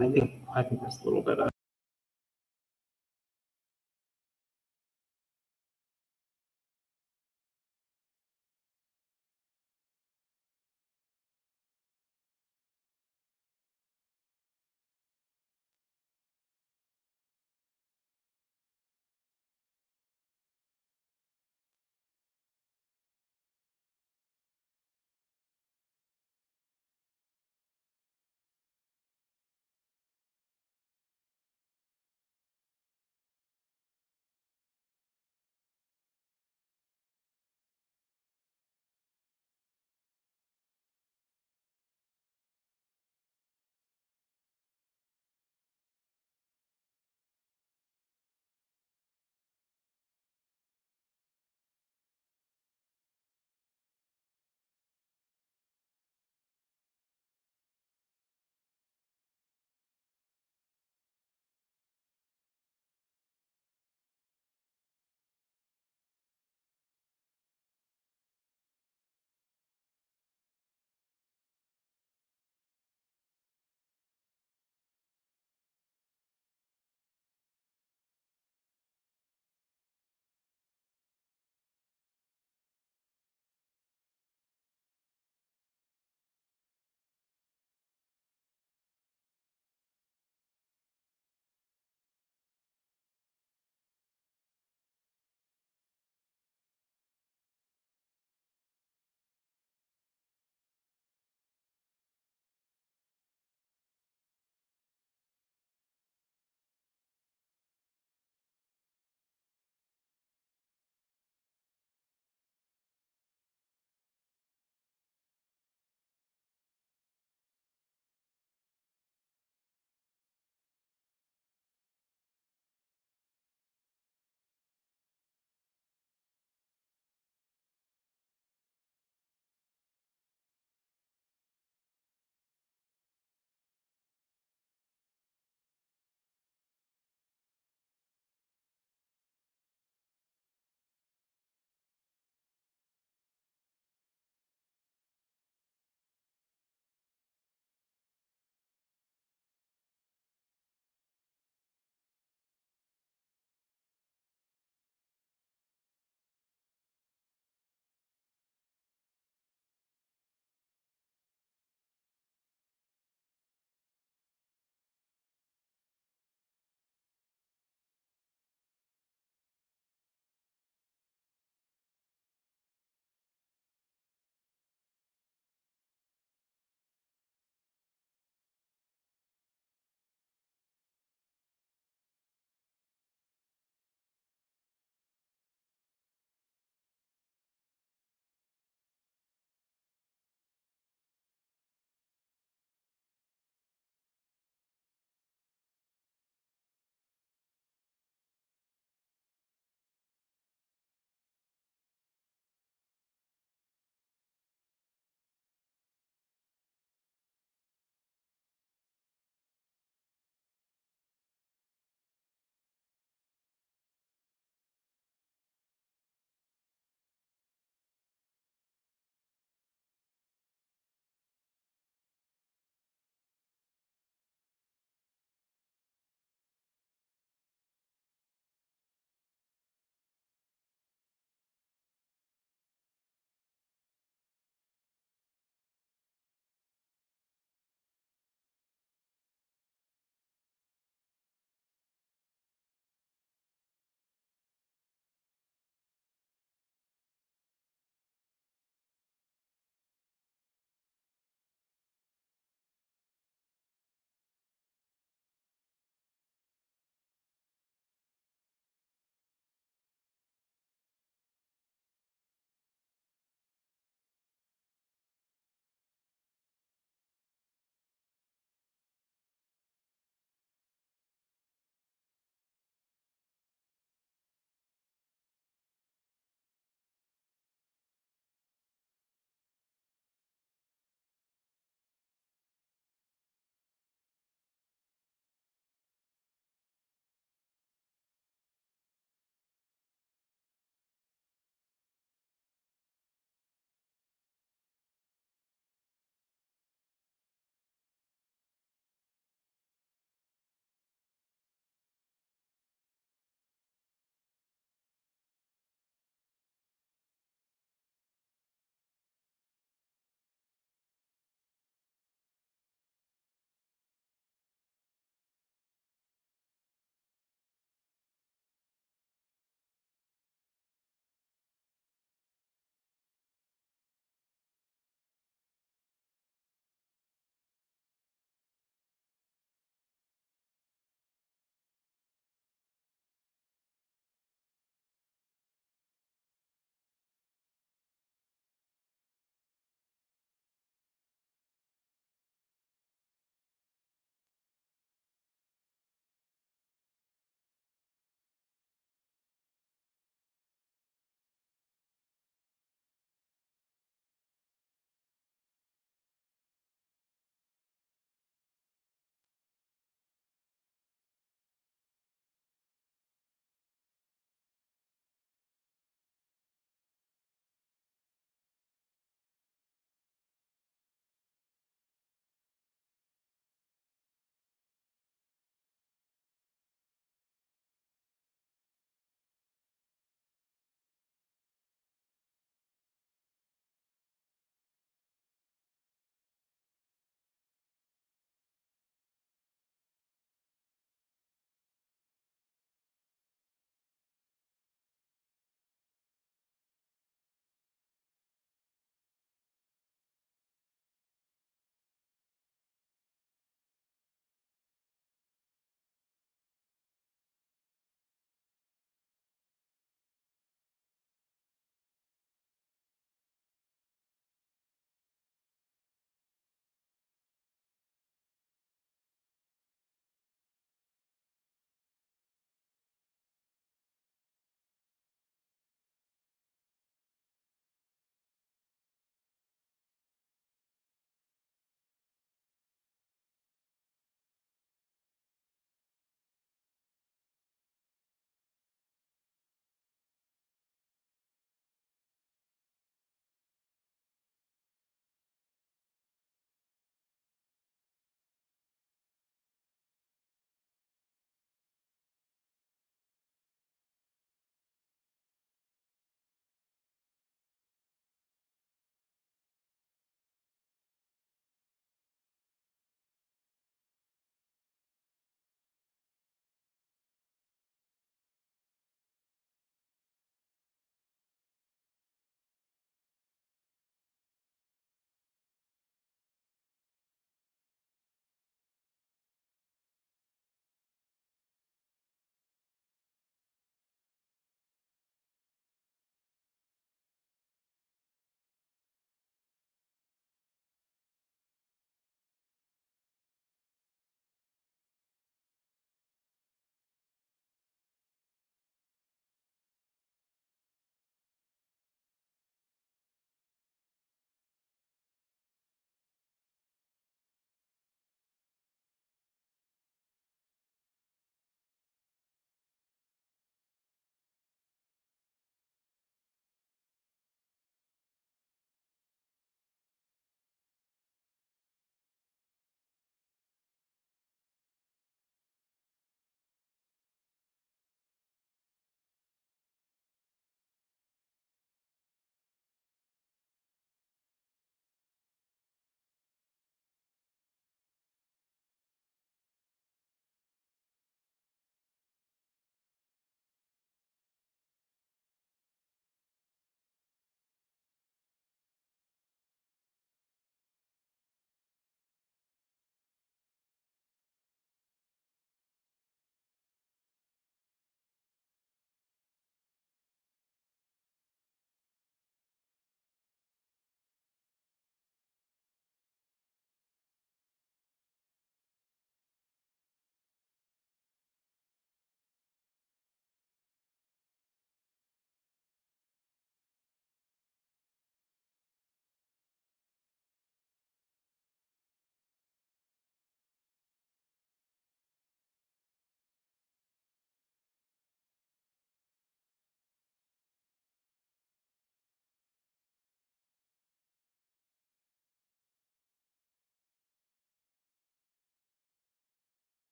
I think there's a little bit of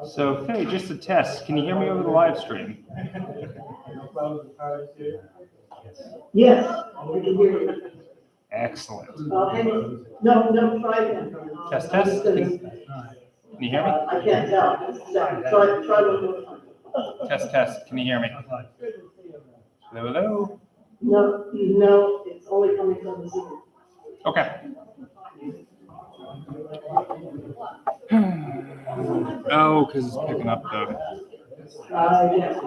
So, Faye, just a test. Can you hear me over the live stream? Yes, I can hear you. Excellent. Hang on. No, try again. Test, test. Can you hear me? I can't tell. Try one more time. Test, test. Can you hear me? Hello, hello. No, it's only coming from the Zoom. Okay. Oh, because it's picking up the. Yes.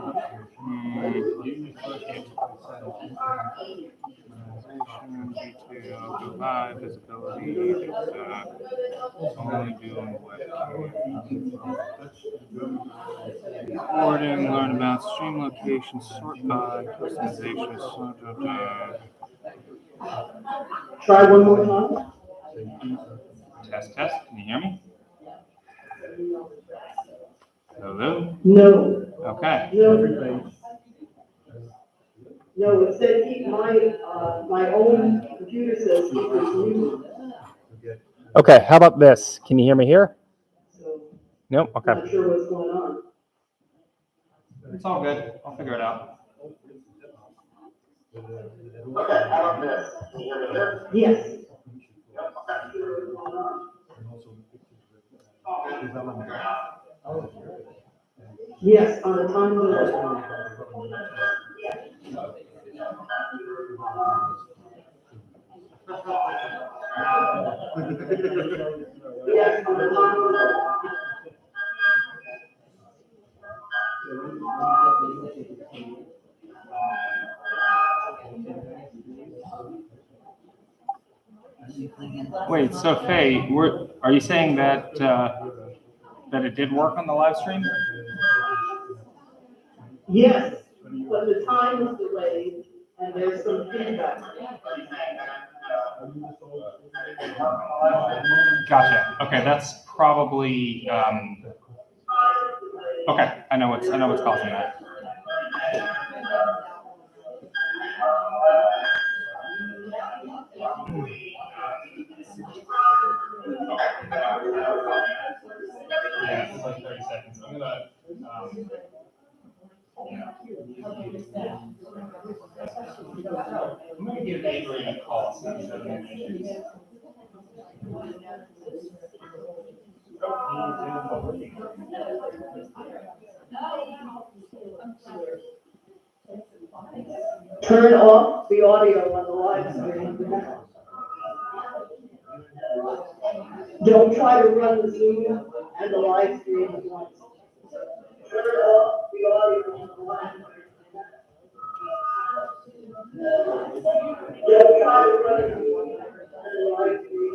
Detail, go live, visibility, only doing recording, learn about stream location, sort by, customization, Try one more time. Test, test. Can you hear me? Hello? No. Okay. No, it said keep my own computer says keep this muted. Okay, how about this? Can you hear me here? So Nope, okay. not sure what's going on. It's all good. I'll figure it out. Okay, how about this? Can you hear me here? Yes. Yes, on the time delay. Yes, on the time delay. Wait, so Faye, are you saying that that it did work on the live stream? Yes, but the time is delayed and there's some feedback. Gotcha. Okay, that's probably okay. I know what's causing that. Yeah, it's like 30 seconds. I'm gonna give Avery a call. So I'm having issues. Turn off the audio on the live stream. Don't try to run the Zoom and the live stream at once. Turn off the audio on the live stream. Don't try to run the Zoom and the live stream.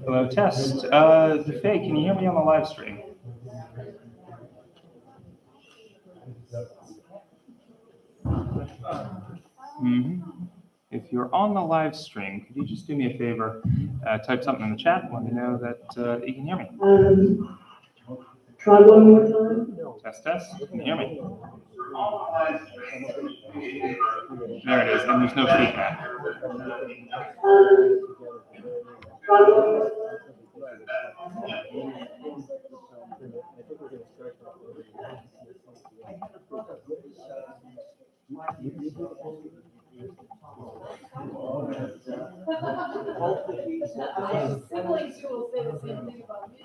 Hello, test. Faye, can you hear me on the live stream? If you're on the live stream, could you just do me a favor? Type something in the chat and let me know that you can hear me. Try one more time. Test, test. Can you hear me? There it is, and there's no feedback. Try one more time. Siblings who will say the same thing about me.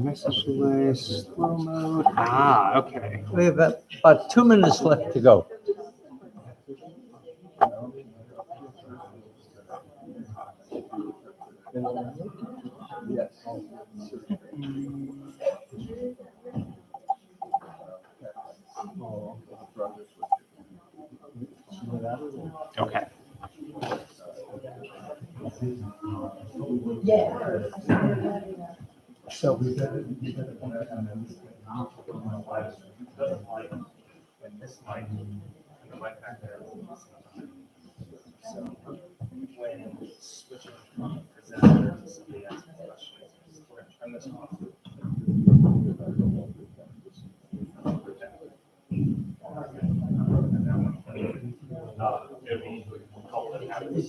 Message delay, slow mode. Ah, okay. We have about 2 minutes left to go. Okay. So is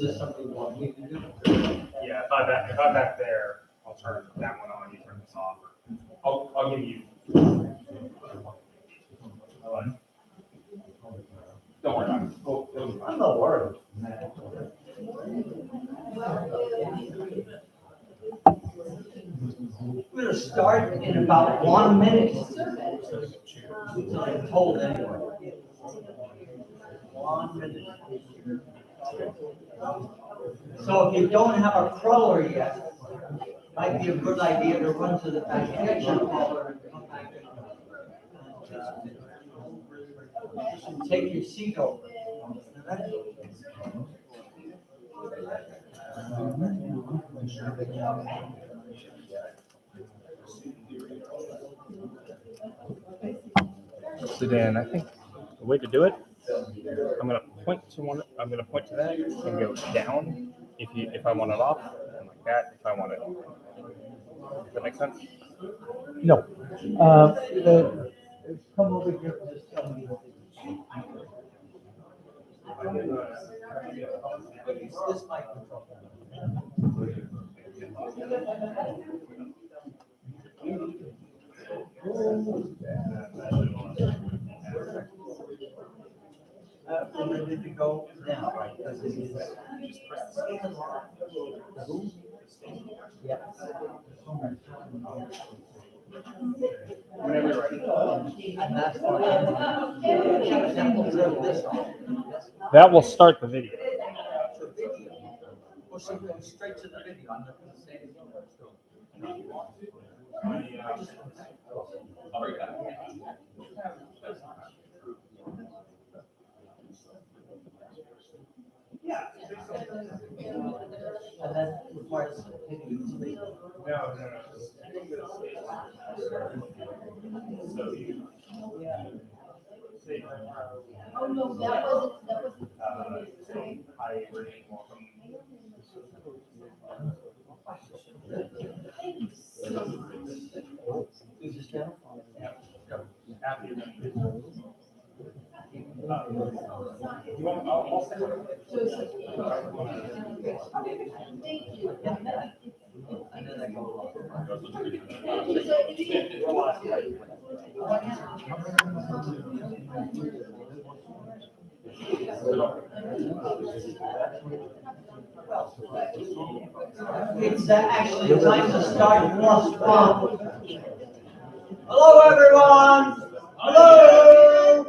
this something you want me to do? Yeah, if I'm back there, I'll turn that one on, you turn this off. I'll give you. Don't worry about it. I'm not worried. We're gonna start in about 1 minute. So I'm told anyway. 1 minute. So if you don't have a crawler yet, might be a good idea to run to the back edge and crawler and come back and take your seat over. So Dan, I think the way to do it, I'm gonna point to one. I'm gonna point to that and go down if I want it off, and like that if I want it. Does that make sense? No. Come over here and just tell me. This microphone. We're ready to go now, right? Because it is. Yeah. Whenever you're ready. And that's why. Example of this. That will start the video. Or should we go straight to the video? I'm not gonna say anything. And that requires hitting the video. Oh, no, that wasn't. It's actually time to start plus one. Hello, everyone. Hello.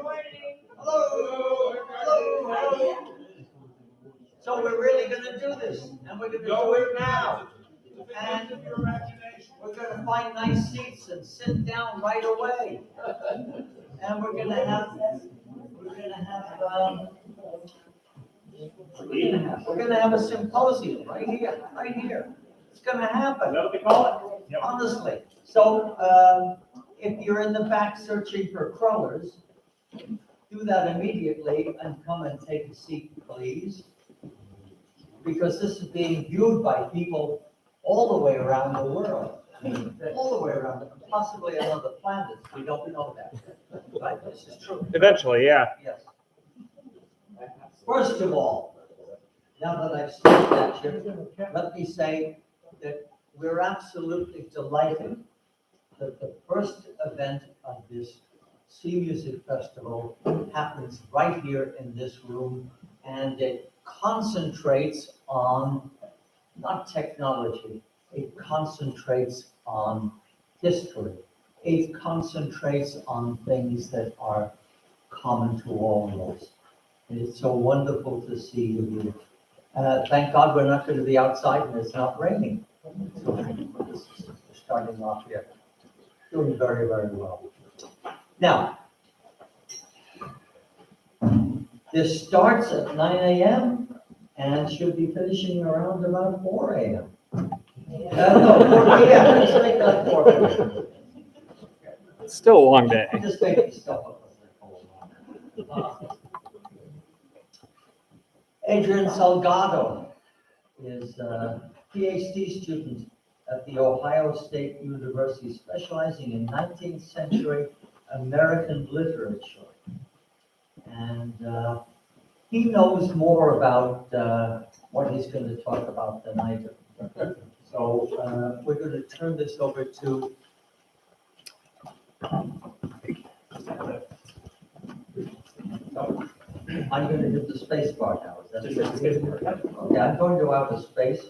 Hello. Hello. So we're really going to do this, and we're going to do it now. And we're going to find nice seats and sit down right away. And we're going to have a symposium right here. It's going to happen. Is that what they call it? Yep. Honestly. So if you're in the back searching for crawlers, do that immediately and come and take a seat, please. Because this is being viewed by people all the way around the world. All the way around, possibly on other planets. We don't know that. Right? This is true. Eventually, yeah. Yes. First of all, now that I've said that, Jim, let me say that we're absolutely delighted that the first event of this Sea Music Festival happens right here in this room, and it concentrates on, not technology, it concentrates on history. It concentrates on things that are common to all of us. And it's so wonderful to see you here. Thank God we're not going to be outside and it's not raining. So we're starting off here. Doing very, very well. Now, this starts at 9 a.m. and should be finishing around about 4 a.m. No, 4 p.m. Let's make that 4 p.m. It's still a long day. Just making stuff up. Adrian Salgado is a PhD student at the Ohio State University, specializing in 19th century American literature. And he knows more about what he's going to talk about than I do. So we're going to turn this over to I'm going to hit the space bar now. Is that okay, I'm going to outer space.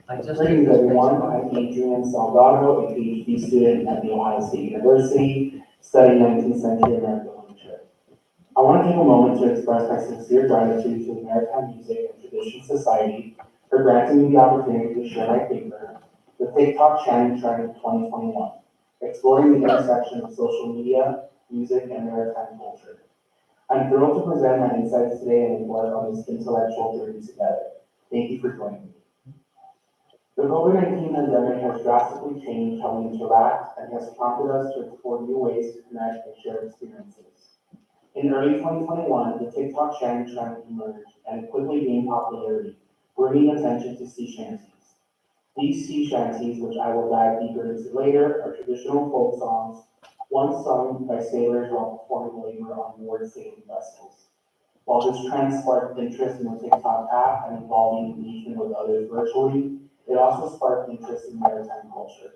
I just Greetings everyone, I'm Adrian Salgado, a PhD student at the Ohio State University, studying 19th century American literature. I want to take a moment to express my sincere gratitude to the Maritime Music and Tradition Society for granting me the opportunity to share my paper, The TikTok Trend of 2021, Exploring the Intersection of Social Media, Music, and Maritime Culture. I'm thrilled to present my insights today and embark on this intellectual journey together. Thank you for joining me. The COVID-19 pandemic has drastically changed how we interact and has prompted us to explore new ways to connect and share experiences. In early 2021, the TikTok trend emerged and it quickly gained popularity, bringing attention to sea shanties. These sea shanties, which I will dive deeper into later, are traditional folk songs, once sung by sailors while performing labor on board sailing vessels. While this trend sparked interest in the TikTok app and involving engagement with others virtually, it also sparked interest in maritime culture.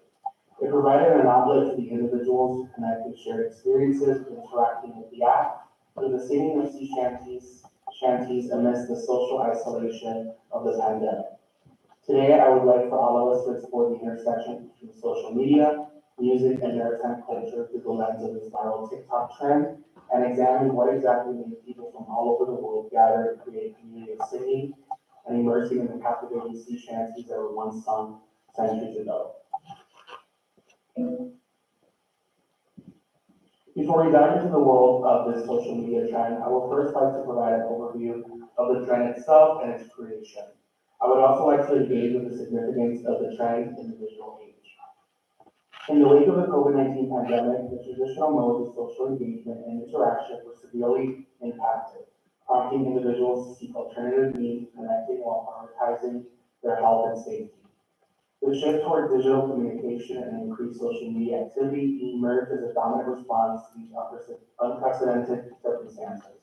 It provided an outlet to the individuals to connect with shared experiences and interacting with the app through the singing of sea shanties amidst the social isolation of the pandemic. Today, I would like for all of us to explore the intersection between social media, music, and maritime culture through the lens of this viral TikTok trend and examine what exactly made people from all over the world gather to create a community of singing and immersing in the captivating sea shanties that were once sung centuries ago. Before we dive into the world of this social media trend, I would first like to provide an overview of the trend itself and its creation. I would also like to engage with the significance of the trend in the digital age. In the wake of the COVID-19 pandemic, the traditional modes of social engagement and interaction were severely impacted, prompting individuals to seek alternative means of connecting while prioritizing their health and safety. The shift toward digital communication and increased social media activity emerged as a dominant response to these unprecedented circumstances.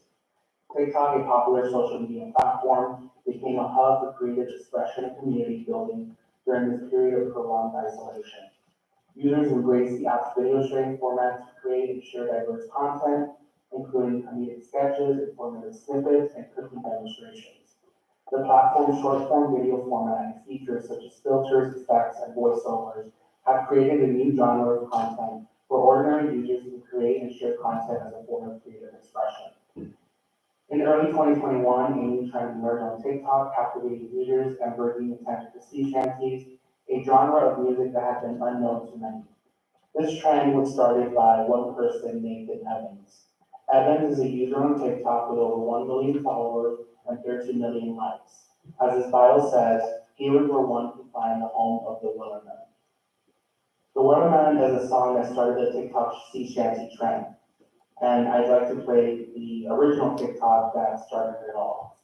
TikTok, a popular social media platform, became a hub for creative expression and community building during this period of prolonged isolation. Users embraced the app's video sharing format to create and share diverse content, including comedic sketches, informative snippets, and cooking demonstrations. The platform's short-form video format and features such as filters, effects, and voiceovers have created a new genre of content for ordinary users to create and share content as a form of creative expression. In early 2021, a new trend emerged on TikTok, captivating users and bringing attention to sea shanties, a genre of music that had been unknown to many. This trend was started by one person, Nathan Evans. Evans is a user on TikTok with over 1 million followers and 13 million likes. As his bio says, here is where one can find the home of the Wellerman. The Wellerman is a song that started the TikTok sea shanty trend. And I'd like to play the original TikTok that started it all.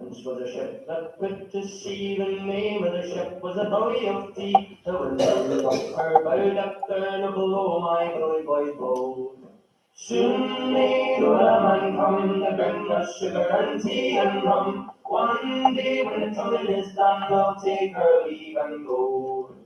This was a ship that put to sea. The name of the ship was a belly of tea. The wind blew up her bow, up down below my bully boys bow. Soon may the wellerman come to bring us sugar and tea and rum. One day when the tonguing is done, we'll take our leave and go.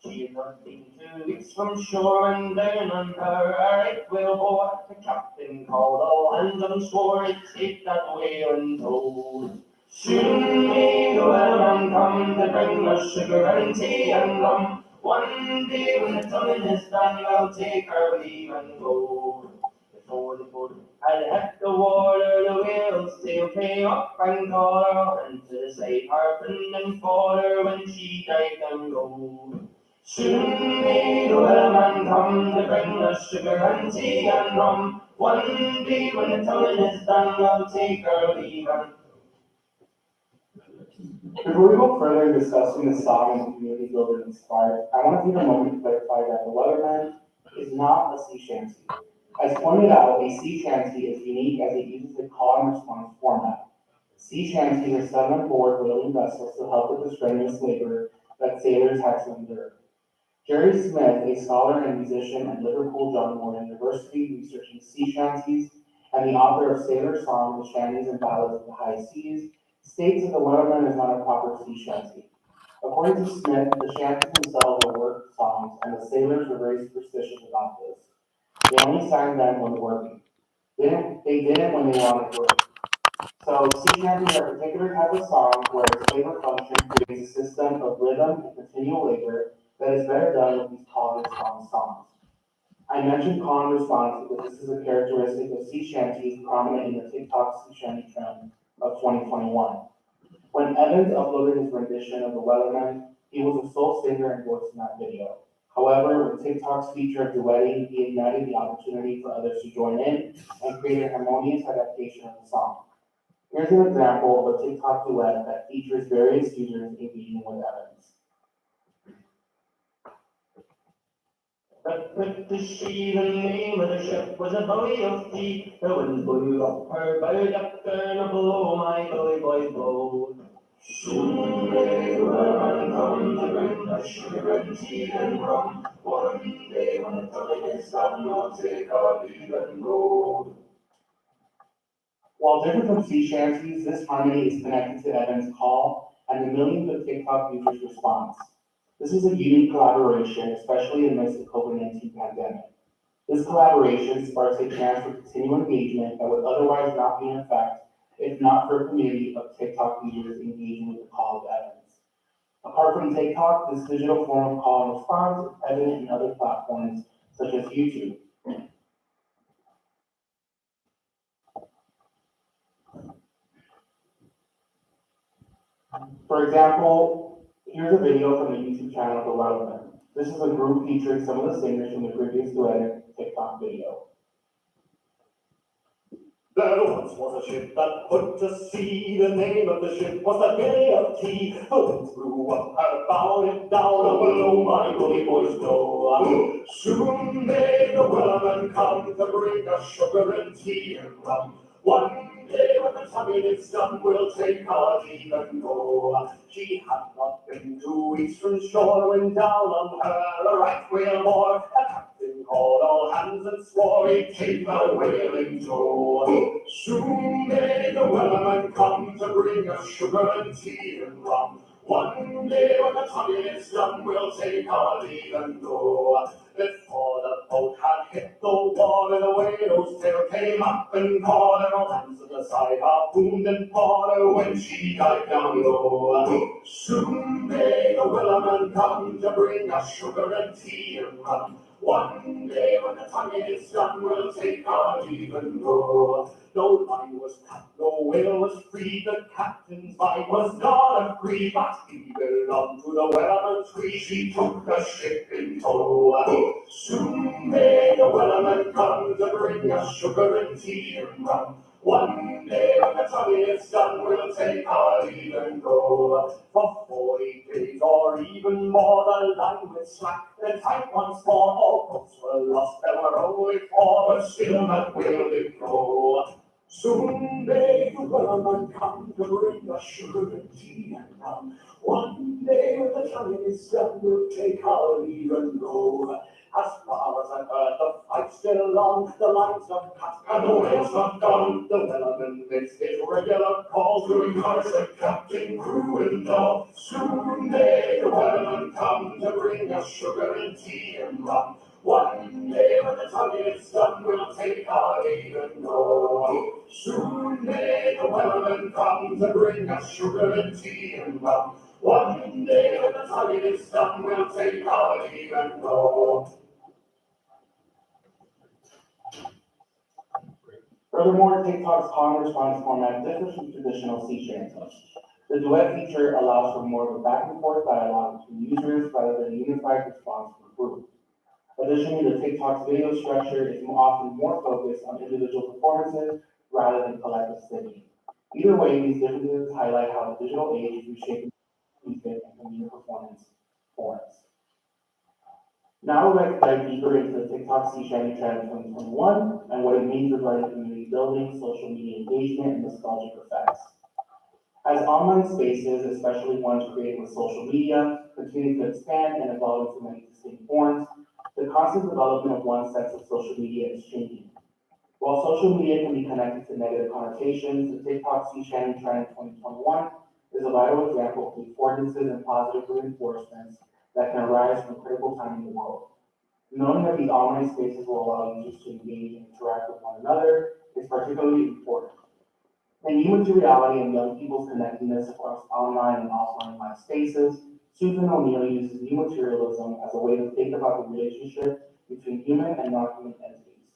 She had not been 2 weeks from shore, and down on her a right whale bore. The captain called all hands and swore he'd take that whale in tow. Soon may the wellerman come to bring us sugar and tea and rum. One day when the tonguing is done, we'll take our leave and go. Before the boat had hit the water, the whale's tail came up and caught her, and to the side harping and fought her when she dived and rolled. Soon may the wellerman come to bring us sugar and tea and rum. One day when the tonguing is done, we'll take our leave and Before we go further in discussing the song and community building inspired, I want to take a moment to clarify that the Wellerman is not a sea shanty. As pointed out, a sea shanty is unique as it uses a call and response format. Sea shanties are set on board whaling vessels to help with the strenuous labor that sailors had to endure. Jerry Smith, a scholar and musician at Liverpool John Moore University researching sea shanties and the author of Sailor Song, The Shanties and Ballads of the High Seas, states that the Wellerman is not a proper sea shanty. According to Smith, the shanties themselves are work songs, and the sailors were very superstitious about this. They only sang them when working. They didn't when they wanted to work. So sea shanties are a particular type of song where its labor function creates a system of rhythm and continual labor that is better done with these call and response songs. I mentioned call and response because this is a characteristic of sea shanties prominent in the TikTok sea shanty trend of 2021. When Evans uploaded his rendition of the Wellerman, he was the sole singer and voice in that video. However, with TikTok's feature of duetting, he ignited the opportunity for others to join in and create a harmonious adaptation of the song. Here's an example of a TikTok duet that features various users engaging with Evans. But put to sea, the name of the ship was a belly of tea. The wind blew up her bow, up down below my bully boys bow. Soon may the wellerman come to bring us sugar and tea and rum. One day when the tonguing is done, we'll take our leave and go. While different from sea shanties, this harmony is connected to Evans' call and the millions of TikTok users' response. This is a unique collaboration, especially amidst the COVID-19 pandemic. This collaboration sparks a chance for continual engagement that would otherwise not be in effect if not for a community of TikTok users engaging with the call of Evans. Apart from TikTok, this digital form of call and response is evident in other platforms such as YouTube. For example, here's a video from the YouTube channel The Wellerman. This is a group featuring some of the singers from the previous duetted TikTok video. There once was a ship that put to sea. The name of the ship was the Billy of Tea. The wind blew up her bow, it down below my bully boys know. Soon may the wellerman come to bring us sugar and tea and rum. One day when the tonguing is done, we'll take our leave and go. She had not been 2 weeks from shore when down on her a right whale bore. The captain called all hands and swore he'd take the whale in tow. Soon may the wellerman come to bring us sugar and tea and rum. One day when the tongue is done, we'll take our leave and go. Before the boat had hit the water, the whale's tail came up and caught her. All hands to the side, harpooned and fought her when she dived down low. Soon may the Wellerman come to bring us sugar and tea and rum. One day when the tongue is done, we'll take our leave and go. No line was cut, no whale was free, the captain's mind was not free, but he belonged to the Wellerman's tree, she took the ship in tow. Soon may the Wellerman come to bring us sugar and tea and rum. One day when the tongue is done, we'll take our leave and go. For 40 days or even more, the line was slack, the tight once more, all boats were lost, there were only four, but still that whale did go. Soon may the Wellerman come to bring us sugar and tea and rum. One day when the tongue is done, we'll take our leave and go. As far as I've heard, the fight's still on, the lines are cut, and the whale's not gone. The Wellerman makes his regular calls to encourage the captain, crew, and all. Soon may the Wellerman come to bring us sugar and tea and rum. One day when the tongue is done, we'll take our leave and go. Soon may the Wellerman come to bring us sugar and tea and rum. One day when the tongue is done, we'll take our leave and go. Furthermore, TikTok's call and response format differs from traditional sea chanting. The duet feature allows for more of a back and forth dialogue between users rather than a unified response from a group. Additionally, the TikTok's video structure is often more focused on individual performances rather than collective singing. Either way, these differences highlight how the digital age is reshaping music and community performance forms. Now we'd like to dive deeper into the TikTok Sea Shanty trend of 2021 and what it means regarding community building, social media engagement, and nostalgic effects. As online spaces, especially ones created with social media, continue to expand and evolve into many distinct forms, the constant development of one sense of social media is changing. While social media can be connected to negative connotations, the TikTok Sea Shanty trend of 2021 is a vital example of the affordances and positive reinforcements that can arise from a critical time in the world. Knowing that these online spaces will allow users to engage and interact with one another is particularly important. In Human to Reality and Young People's Connectedness Across Online and Offline Life Spaces, Susan O'Neill uses new materialism as a way to think about the relationship between human and non-human entities.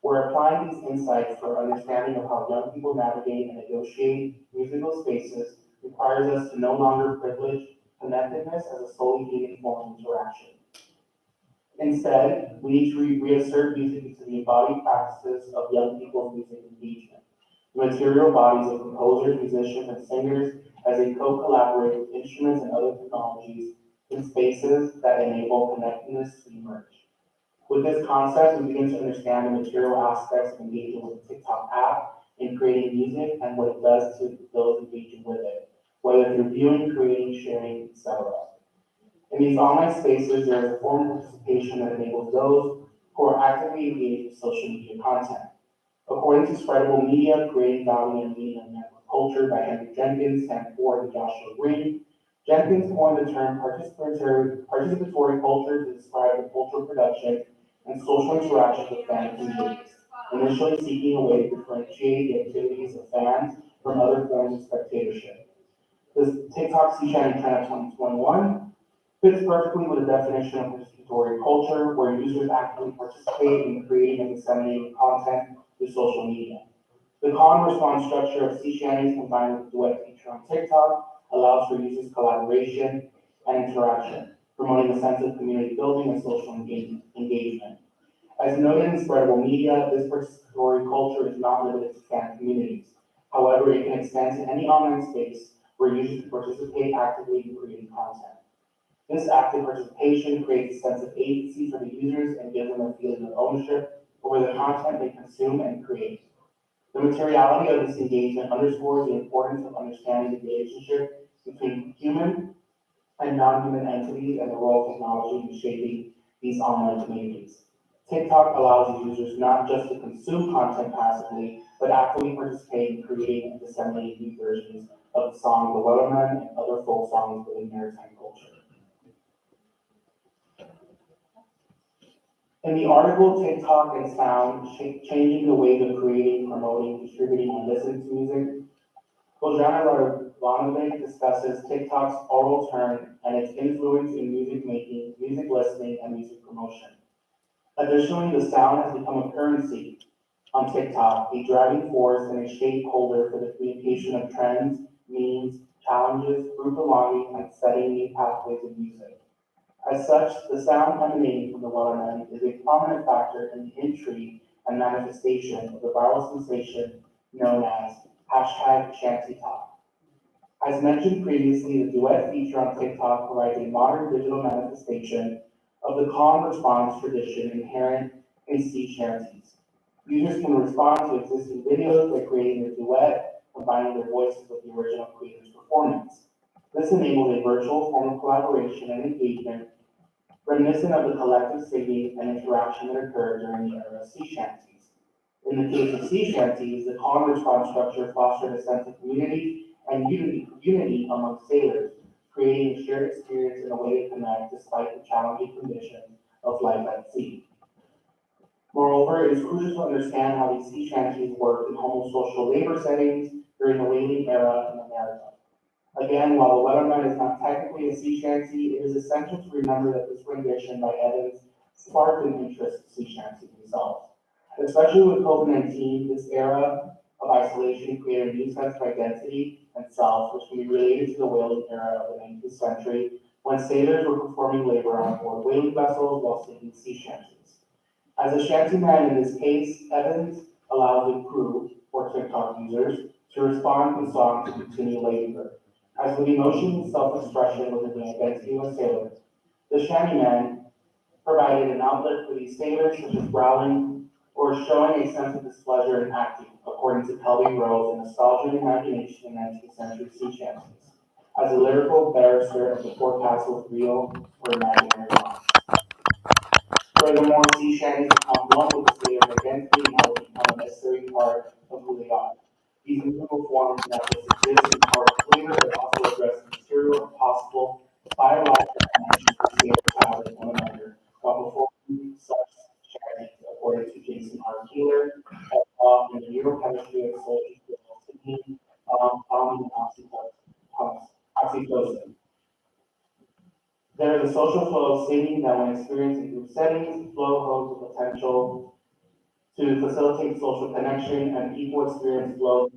We're applying these insights for understanding of how young people navigate and negotiate musical spaces requires us to no longer privilege connectedness as a solely human form of interaction. Instead, we need to reassert music into the embodied practices of young people's music engagement. The material bodies of composers, musicians, and singers as they co-collaborate with instruments and other technologies in spaces that enable connectedness to emerge. With this concept, we begin to understand the material aspects of engaging with the TikTok app in creating music and what it does to those engaging with it, whether through viewing, creating, sharing, etc. In these online spaces, there is a form of participation that enables those who are actively engaged with social media content. According to Spreadable Media, Creating Value in Media and Network Culture by Henry Jenkins, Sam Ford, and Joshua Green, Jenkins coined the term participatory culture to describe the cultural production and social interactions of fan communities, initially seeking a way to differentiate the activities of fans from other forms of spectatorship. The TikTok Sea Shanty trend of 2021 fits perfectly with the definition of participatory culture, where users actively participate in creating and disseminating content through social media. The call and response structure of sea shanties combined with the duet feature on TikTok allows for users' collaboration and interaction, promoting a sense of community building and social engagement. As noted in Spreadable Media, this participatory culture is not limited to fan communities. However, it can extend to any online space where users participate actively in creating content. This active participation creates a sense of agency for the users and gives them a feeling of ownership over the content they consume and create. The materiality of this engagement underscores the importance of understanding the relationship between human and non-human entities and the role of technology in shaping these online communities. TikTok allows users not just to consume content passively, but actively participate in creating and disseminating new versions of the song The Weatherman and other folk songs within maritime culture. In the article, TikTok and sound changing the way of creating, promoting, distributing, and listening to music, Bojana Radovanovic discusses TikTok's oral turn and its influence in music making, music listening, and music promotion. Additionally, the sound has become a currency on TikTok, a driving force and a stakeholder for the communication of trends, memes, challenges, group belonging, and setting new pathways in music. As such, the sound emanating from the Waterman is a prominent factor in the intrigue and manifestation of the viral sensation known as #ShantyTalk. As mentioned previously, the duet feature on TikTok provides a modern digital manifestation of the call and response tradition inherent in sea shanties. Users can respond to existing videos by creating a duet, combining their voices with the original creator's performance. This enables a virtual form of collaboration and engagement reminiscent of the collective singing and interaction that occurred during the era of sea shanties. In the case of sea shanties, the call and response structure fostered a sense of community and unity among sailors, creating a shared experience and a way to connect despite the challenging conditions of life at sea. Moreover, it is crucial to understand how these sea shanties worked in homosocial labor settings during the whaling era in America. Again, while the Weatherman is not technically a sea shanty, it is essential to remember that this rendition by Evans sparked an interest in sea shanties themselves. Especially with COVID-19, this era of isolation created a new sense of identity and self, which can be related to the whaling era of the 19th century, when sailors were performing labor on board whaling vessels while singing sea shanties. As a shantyman in this case, Evans allowed the crew, or TikTok users, to respond to the song to continue labor. As with emotion and self-expression within the identity of a sailor, the shantyman provided an outlet for these sailors, such as growling or showing a sense of displeasure in acting, according to Kelby Rose in Nostalgia and Imagination in 19th Century Sea Shanties, as a lyrical barrister of the forecastle's real or imaginary lives. Furthermore, sea shanties become one with the sailor's identity and how they become a necessary part of who they are. These musical forms not just exist in part of flavor, but also address the material and possible biological connections the sailors have with one another, while performing such shanties, according to Jason R. Keeler, in the neurochemistry of soldiers with oxytocin, found in oxytocin. There is a social flow of singing that, when experienced in group settings, flow holds the potential to facilitate social connection and people experiencing flow,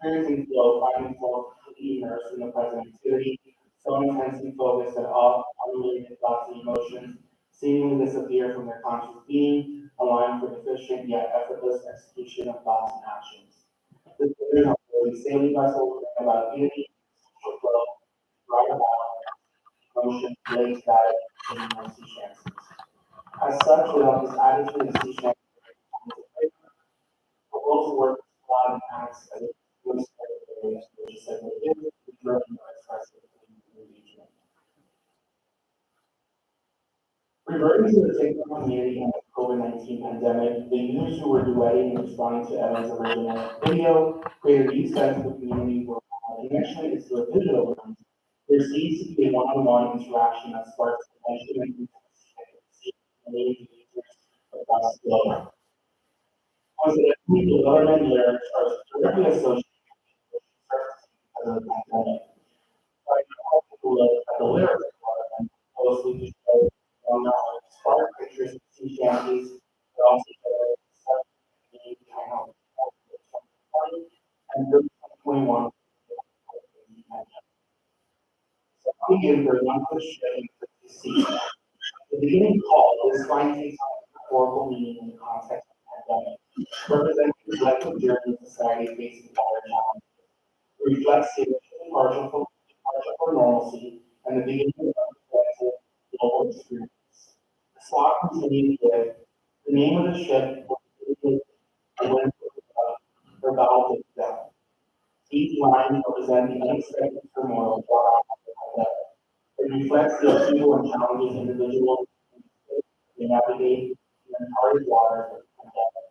finding themselves completely immersed in the present activity, so intensely focused that all unrelated thoughts and emotions seemingly disappear from their conscious being, allowing for efficient yet effortless execution of thoughts and actions. The figures on the sailing vessels bring about unity, social flow, right about emotion, lake static, and sea chances. As such, without this attitude of sea chances, the also work and acts as a voice area, which is segregated, driven by expressive engagement. Reverting to the TikTok community and the COVID-19 pandemic, the users who were duetting and responding to Evan's original video created a new sense of the community where connection is through a digital lens. There seems to be a one-on-one interaction that sparks attention and users across the globe. Coincidentally, the government lyrics are directly associated with the pandemic. People look at the lyrics and closely to show not only spark pictures of sea shanties, but also the meaning behind how and 2021. So I'll begin for one quick showing the sea. The beginning call is line takes on historical meaning in the context of the pandemic, representing the collective journey of society facing water challenges. It reflects the initial departure for normalcy and the beginning of unprecedented global experience. The slot continues with the name of the ship and when her battle takes down. Each line represents the unexpected turmoil brought on by the pandemic. It reflects the upheaval and challenges individuals they navigate the uncharted waters of the pandemic.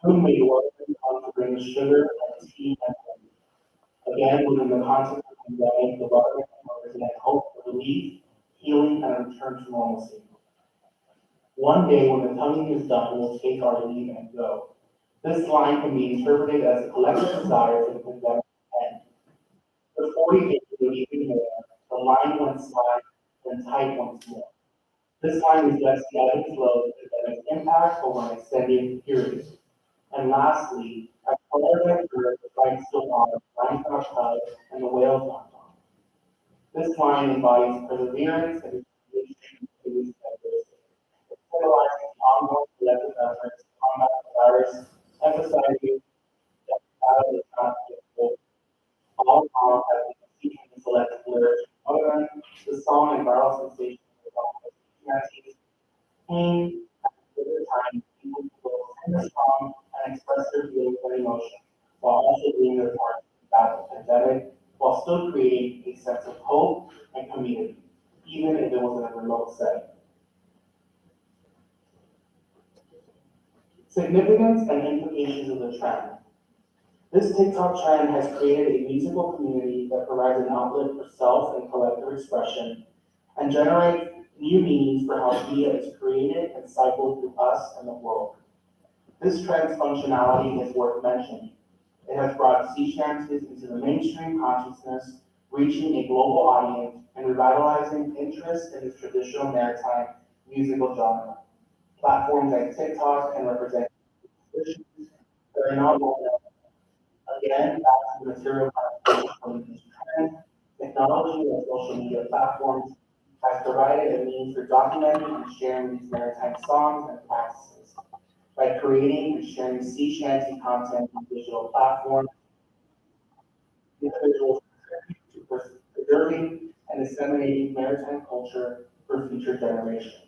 Whom may work on to bring sugar and tea and food. Again, within the context of the pandemic, the government represent hope for relief, healing, and a return to normalcy. One day when the tonguing is done, we'll take our leave and go. This line can be interpreted as a collective desire for the pandemic to end. For 40 days or even more, the line went slack and tight once more. This line reflects the ebb and flow of the pandemic's impact over an extended period. And lastly, as color that curve, the fight still on, line got cut, and the whales not on. This line embodies perseverance and determination to face adversity. It symbolizes the ongoing collective efforts to combat the virus, emphasizing that the battle is not difficult. All songs have been seeking to select lyrics from other than the song and viral sensation of the humanity. Pain, at the time, people will sing the song and express their feelings and emotions, while also doing their part to battle the pandemic, while still creating a sense of hope and community, even if it was in a remote setting. Significance and implications of the trend. This TikTok trend has created a musical community that provides an outlet for self and collective expression and generates new meanings for how media is created and cycled through us and the world. This trend's functionality is worth mentioning. It has brought sea chances into the mainstream consciousness, reaching a global audience and revitalizing interest in this traditional maritime musical genre. Platforms like TikTok can represent positions that are not well known. Again, back to the material contribution from this trend, technology and social media platforms has provided a means for documenting and sharing these maritime songs and practices. By creating and sharing sea shanty content on digital platforms, individuals contribute to preserving and disseminating maritime culture for future generations.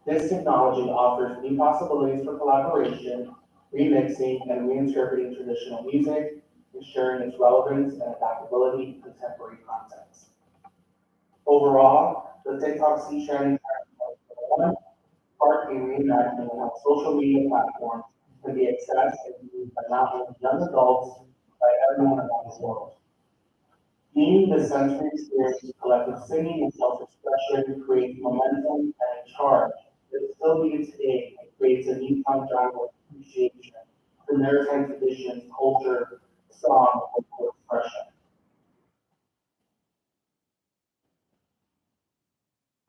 This technology offers new possibilities for collaboration, remixing, and reinterpreting traditional music, ensuring its relevance and adaptability in contemporary contexts. Overall, the TikTok sea shanty trend sparked a reimagining of how social media platforms can be accessed and used by not only young adults, but by everyone around the world. Gaining the sensory experience of collective singing and self-expression creates momentum and a charge that is still needed today and creates a new kind of appreciation for maritime traditions, culture, song, and cultural expression.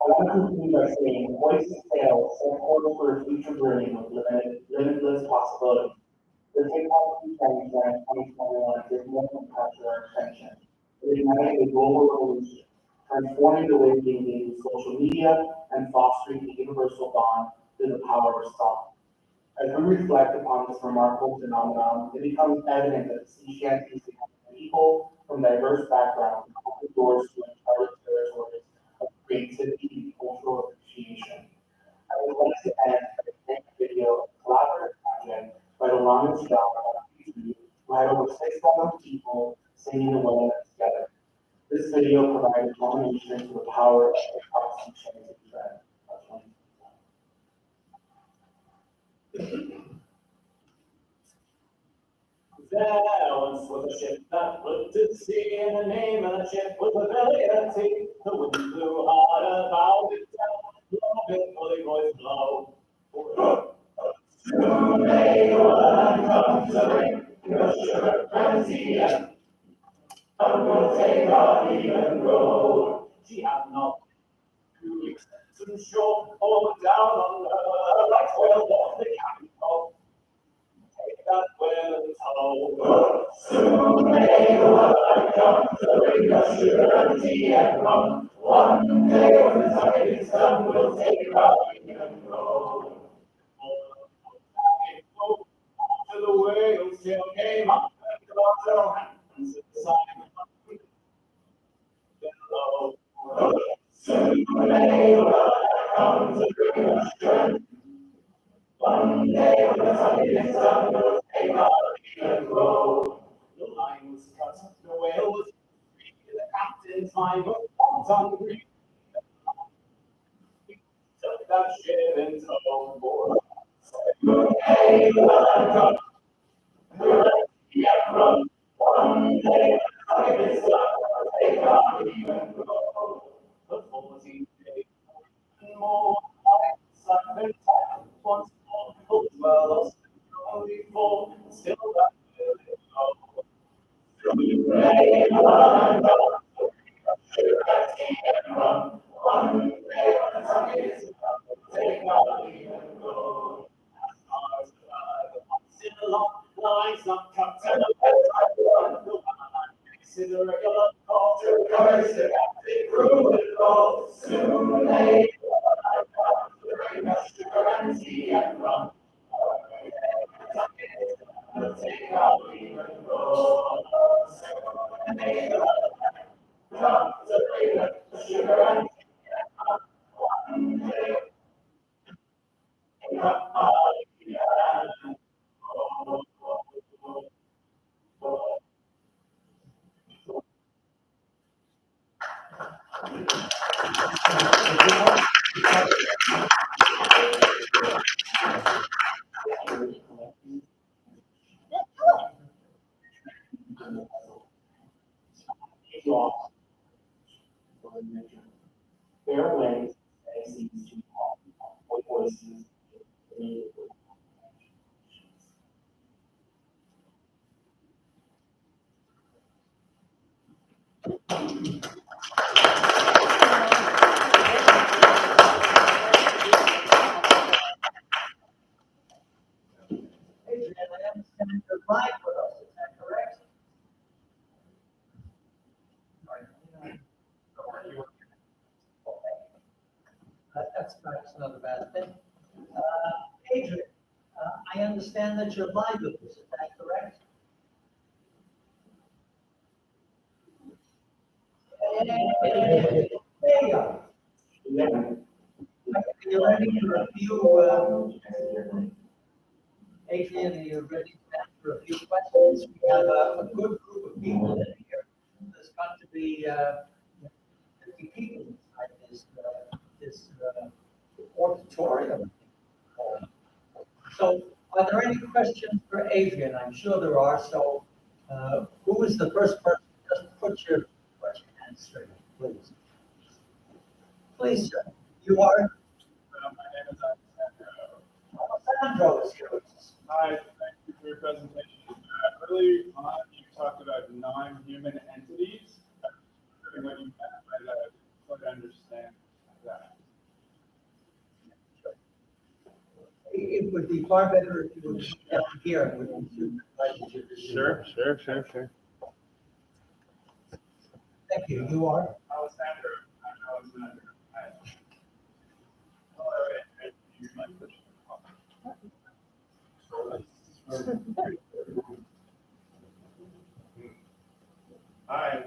I want to conclude by saying, voice and sail set course for a future journey with limitless possibilities. The TikTok trend in 2021 did more than capture our attention. It ignited a global revolution, transforming the way we engage with social media and fostering a universal bond through the power of song. As we reflect upon this remarkable phenomenon, it becomes evident that sea shanties become people from diverse backgrounds open doors to uncharted territories of creativity and cultural appreciation. I would like to end by playing a video of a collaborative project by the longest genre on YouTube, who had over 6,000 people singing the Wayland together. This video provided culmination to the power of the Protestant change trend. There once was a ship that put to sea, and the name of the ship was the Valiant. The wind blew hard about it down, long before the voice blow. Soon may one come to bring your sugar frenzy, and some will take our even road. She had not 2 weeks to shore, or down on her right whale was the captain of. Take that whale and tow. Soon may the one come to bring us sugar and tea and rum. One day when the tide is done, we'll take our even road. To the whale still came up and clapped her hands inside the below. Soon may the one come to bring us strength. One day when the tide is done, we'll take our even road. The line was cut, the whale was free, the captain's mind was hungry. He took that ship into overboard. The 14 days more excitement once more goes well, only four, still that will it go. Lines not cut and consider it a call to curse it, prove it all. Soon may sugar and tea and rum. Take out we go. Sugar and fair winds, and seas to calm, with voices immediately. Adrian, I understand you're live with us, is that correct? That's not a bad thing. Adrian, I understand that you're live with us, is that correct? There you are. Are you ready for a few, Adrian, are you ready to answer a few questions? We have a good group of people in here. There's got to be 50 people inside this auditorium. So are there any questions for Adrian? I'm sure there are. So who is the first person? Just put your question and straight, please. Please, sir. You are? My name is Alexandro. Sandro is here. Hi, thank you for your presentation. Early on, you talked about non-human entities. I was wondering what you meant by that. I didn't quite understand that. It would be far better if you would come down here and we can shoot the relationship. Sure. Thank you. You are? Alexandro. Hi. Hello, and you my question. Hi.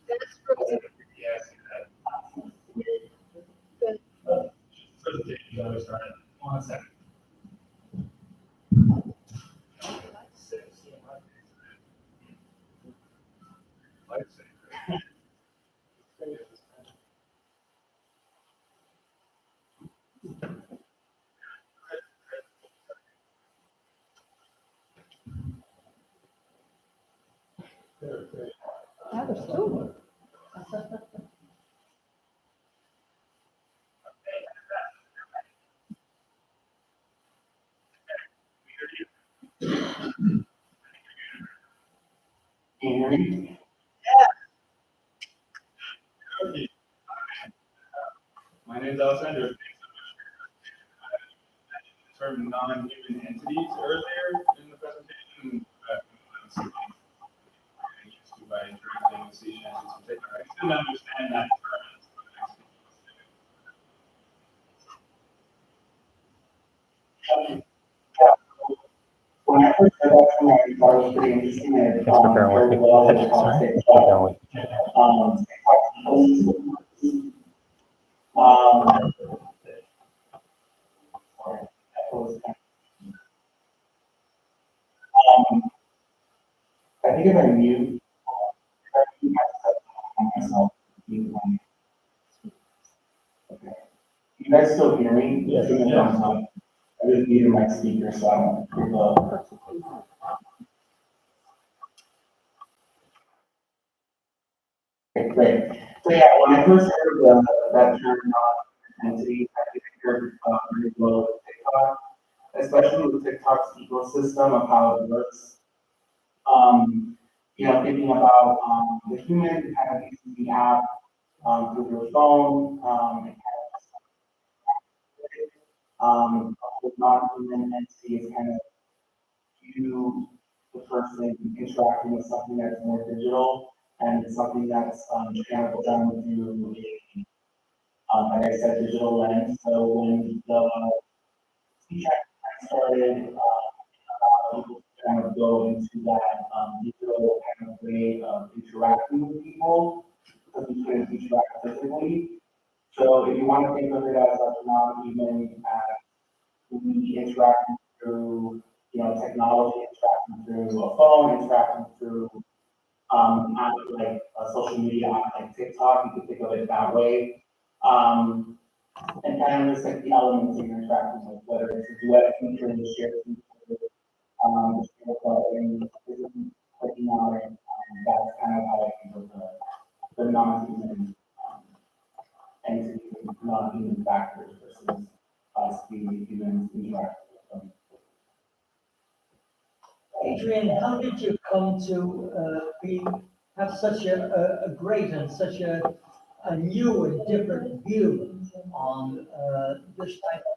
That's frozen. Yes. One second. That was silver. Can you hear me? Okay. My name is Alessandro. The term non-human entities earlier in the presentation. By directing the sea chances in particular. I didn't understand that When I first heard that term, I thought thought was pretty interesting, and it Thanks for bearing with paired me. well with how Sorry. TikTok, Bear with me. Sorry, that was kind of- I think if I mute, I mute myself, okay. You guys still hear me? Yes. I just muted my speaker, so I don't hear the. Okay, great. So yeah, when I first heard that term entity, I think I heard pretty well with TikTok, especially with TikTok's ecosystem of how it works. Thinking about the human kind of using the app through your phone, and with non-human entity is kind of you, the person, interacting with something that's more digital and it's something that's kind of done through like I said, digital lens. So when the speech act started, people kind of go into that digital kind of way of interacting with people because we couldn't interact physically. So if you want to think of it as a non-human, we interacting through, technology, interacting through a phone, interacting through like a social media app like TikTok, you could think of it that way. And kind of just like the elements that you're interacting with, whether it's a duet feature, the share feature, the share button, clicking on it, that's kind of how I think of the non-human entities, non-human factors versus us being humans interacting with them. Adrian, how did you come to have such a great and such a new and different view on this type of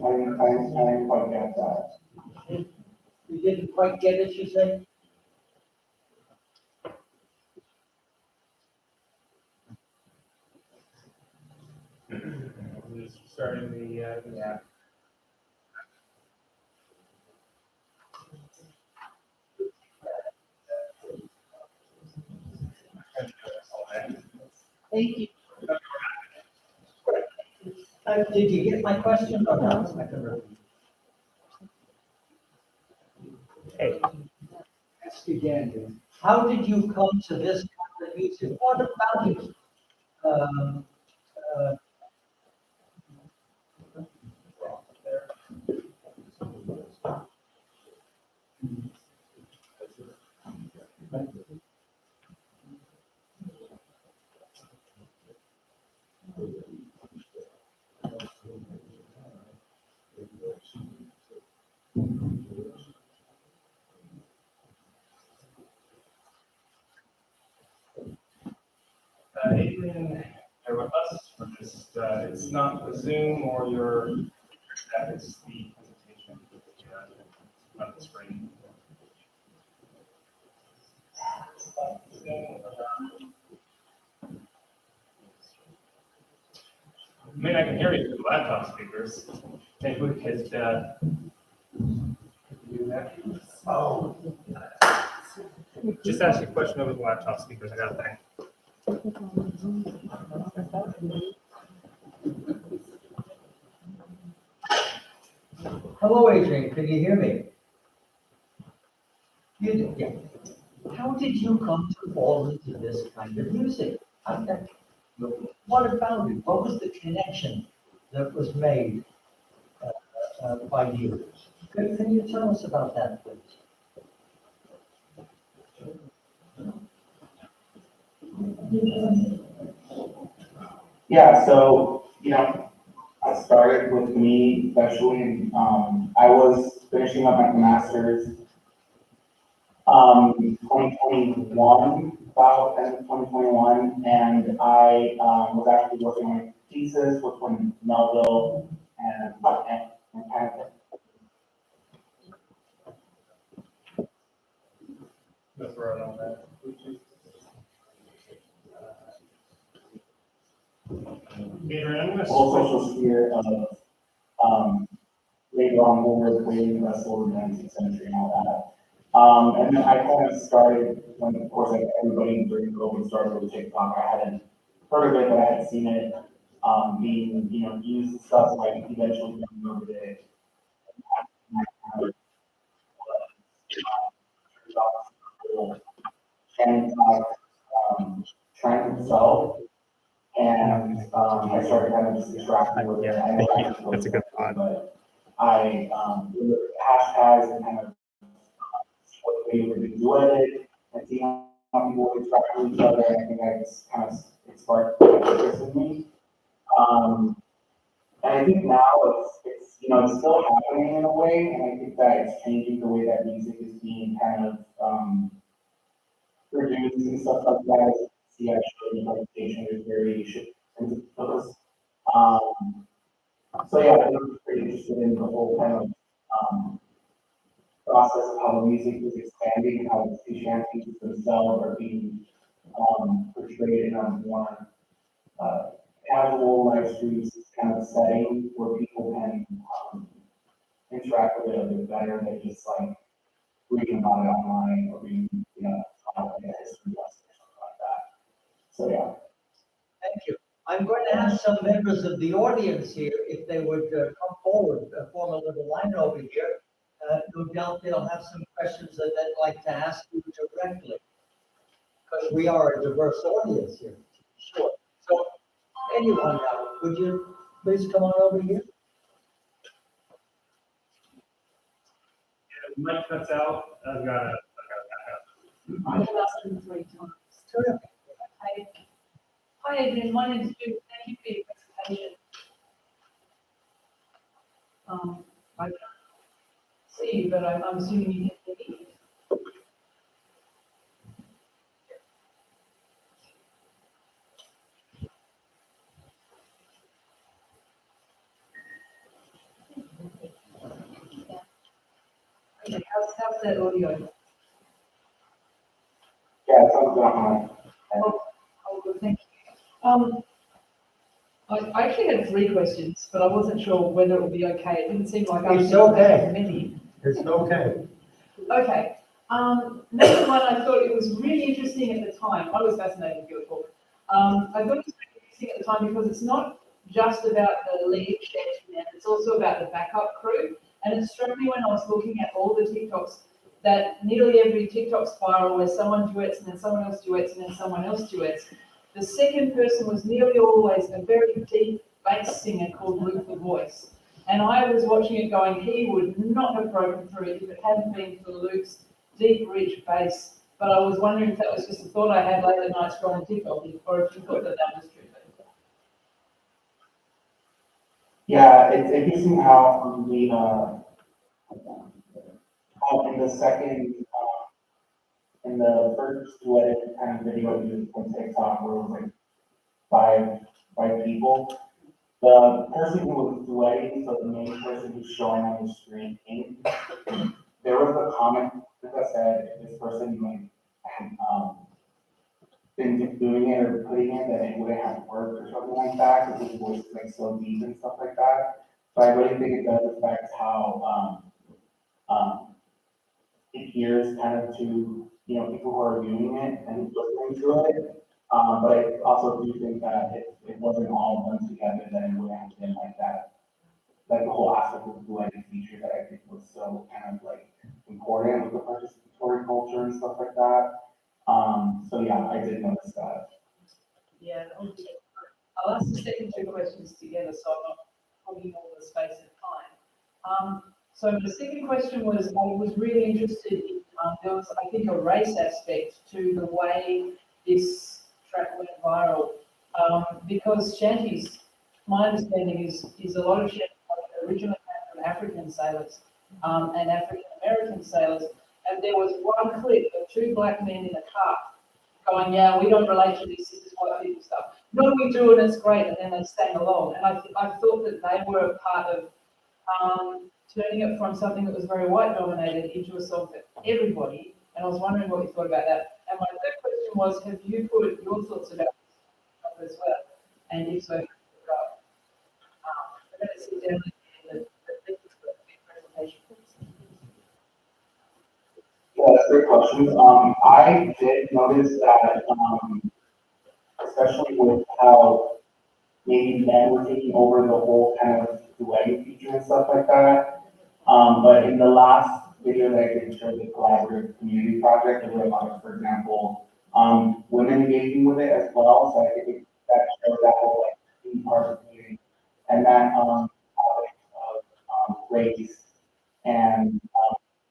I didn't quite get that. You didn't quite get it, you say? Just starting the app. Thank you. Did you get my question or not? Hey, Ask again. How did you come to this kind of music? What about it? Um, uh, Adrian, here with us for this. It's not the Zoom or your chat, it's the presentation. Not the screen. I mean, I can hear you through the laptop speakers. Maybe we could do that. Oh. Just ask a question over the laptop speakers. I got a thing. Hello, Adrian. Can you hear me? You do, yeah. How did you come to fall into this kind of music? What about it? What was the connection that was made by you? Can you tell us about that, please? Yeah, so, I started with me, especially, I was finishing up my master's, 2021, about end of 2021, and I, was actually working on my thesis, which was in Melville, and kind of, Adrian, I'm gonna whole switch. social sphere of, later on, Woolworth Waiting Festival in the 19th century and all that. And then I kind of started, when of course, like everybody during COVID started with TikTok, I hadn't heard of it, but I had seen it, being, used and stuff, so I eventually downloaded it. And, trying to sell, and, I started kind of just distracting with it. I know I have to That's a good thought. But I, with hashtags and kind of what they were going to do at it, and seeing how people would interact with each other, I think I just kind of, it sparked interest in me. And I think now it's it's still happening in a way, and I think that it's changing the way that music is being kind of, produced and stuff like that. As you can see, actually, like station, there's variation in those. So yeah, I'm pretty interested in the whole kind of, process of how the music is expanding and how the shanties themselves are being, portrayed in a more, casual live streams kind of setting where people can, interact with it a bit better than just like reading about it online or reading, like a history lesson or something like that. So yeah. Thank you. I'm going to ask some members of the audience here if they would come forward, form a little line over here. No doubt they'll have some questions that they'd like to ask you directly, because we are a diverse audience here. Sure. So anyone now, would you please come on over here? If Mike cuts out, I've got a I've asked them 3 times. Terrific. Okay. Hi, Adrian. My name is Julie. Thank you for your presentation. I can't see you, but I'm assuming you can hear me. Okay, how's that audio? Yeah, it sounds good. Oh, good, thank you. I actually had 3 questions, but I wasn't sure whether it would be okay. It didn't seem like I was. It's okay. Many. It's okay. Okay. Number one, I thought it was really interesting at the time. I was fascinated with your talk. I thought it was really interesting at the time because it's not just about the lead man, it's also about the backup crew. And it struck me when I was looking at all the TikToks that nearly every TikTok spiral where someone duets and then someone else duets and then someone else duets, the second person was nearly always a very deep bass singer called Luke the Voice. And I was watching it going, he would not have broken through it if it hadn't been for Luke's deep, rich bass. But I was wondering if that was just a thought I had late at night scrolling TikTok, or if you thought that that was true. Yeah, it's interesting how how in the second, in the first duet kind of video used from TikTok where it was like five people, the person who was duetting, so the main person who's showing on the screen, there was a comment that said if this person like had, been doing it or putting it, then it wouldn't have worked or something like that, because his voice is like so deep and stuff like that. So I really think it does affect how, it hears kind of to, people who are viewing it and listening to it. But I also do think that if it wasn't all done together, then it wouldn't have been like that. Like the whole aspect of the duetting feature that I think was so kind of like important with the participatory culture and stuff like that. So yeah, I did notice that. Yeah, I'll ask the second 2 questions together, so I'm not hogging all the space and time. So the second question was, I was really interested in, there was, I think, a race aspect to the way this track went viral, because shanties, my understanding is a lot of shanties originally came from African sailors and African American sailors, and there was one clip of 2 black men in a car going, yeah, we don't relate to this is white people stuff. No, we do, and it's great, and then they sang along. And I thought that they were a part of turning it from something that was very white dominated into a song for everybody. And I was wondering what you thought about that. And my third question was, have you put your thoughts about this as well? And if so, we're going to sit down and the presentation. Yeah, that's a great question. I did notice that, especially with how maybe men were taking over the whole kind of duetting feature and stuff like that. But in the last video that I did show the collaborative community project, there were a lot of, for example, women engaging with it as well. So I think that showed that whole like being part of the community and that topic of race and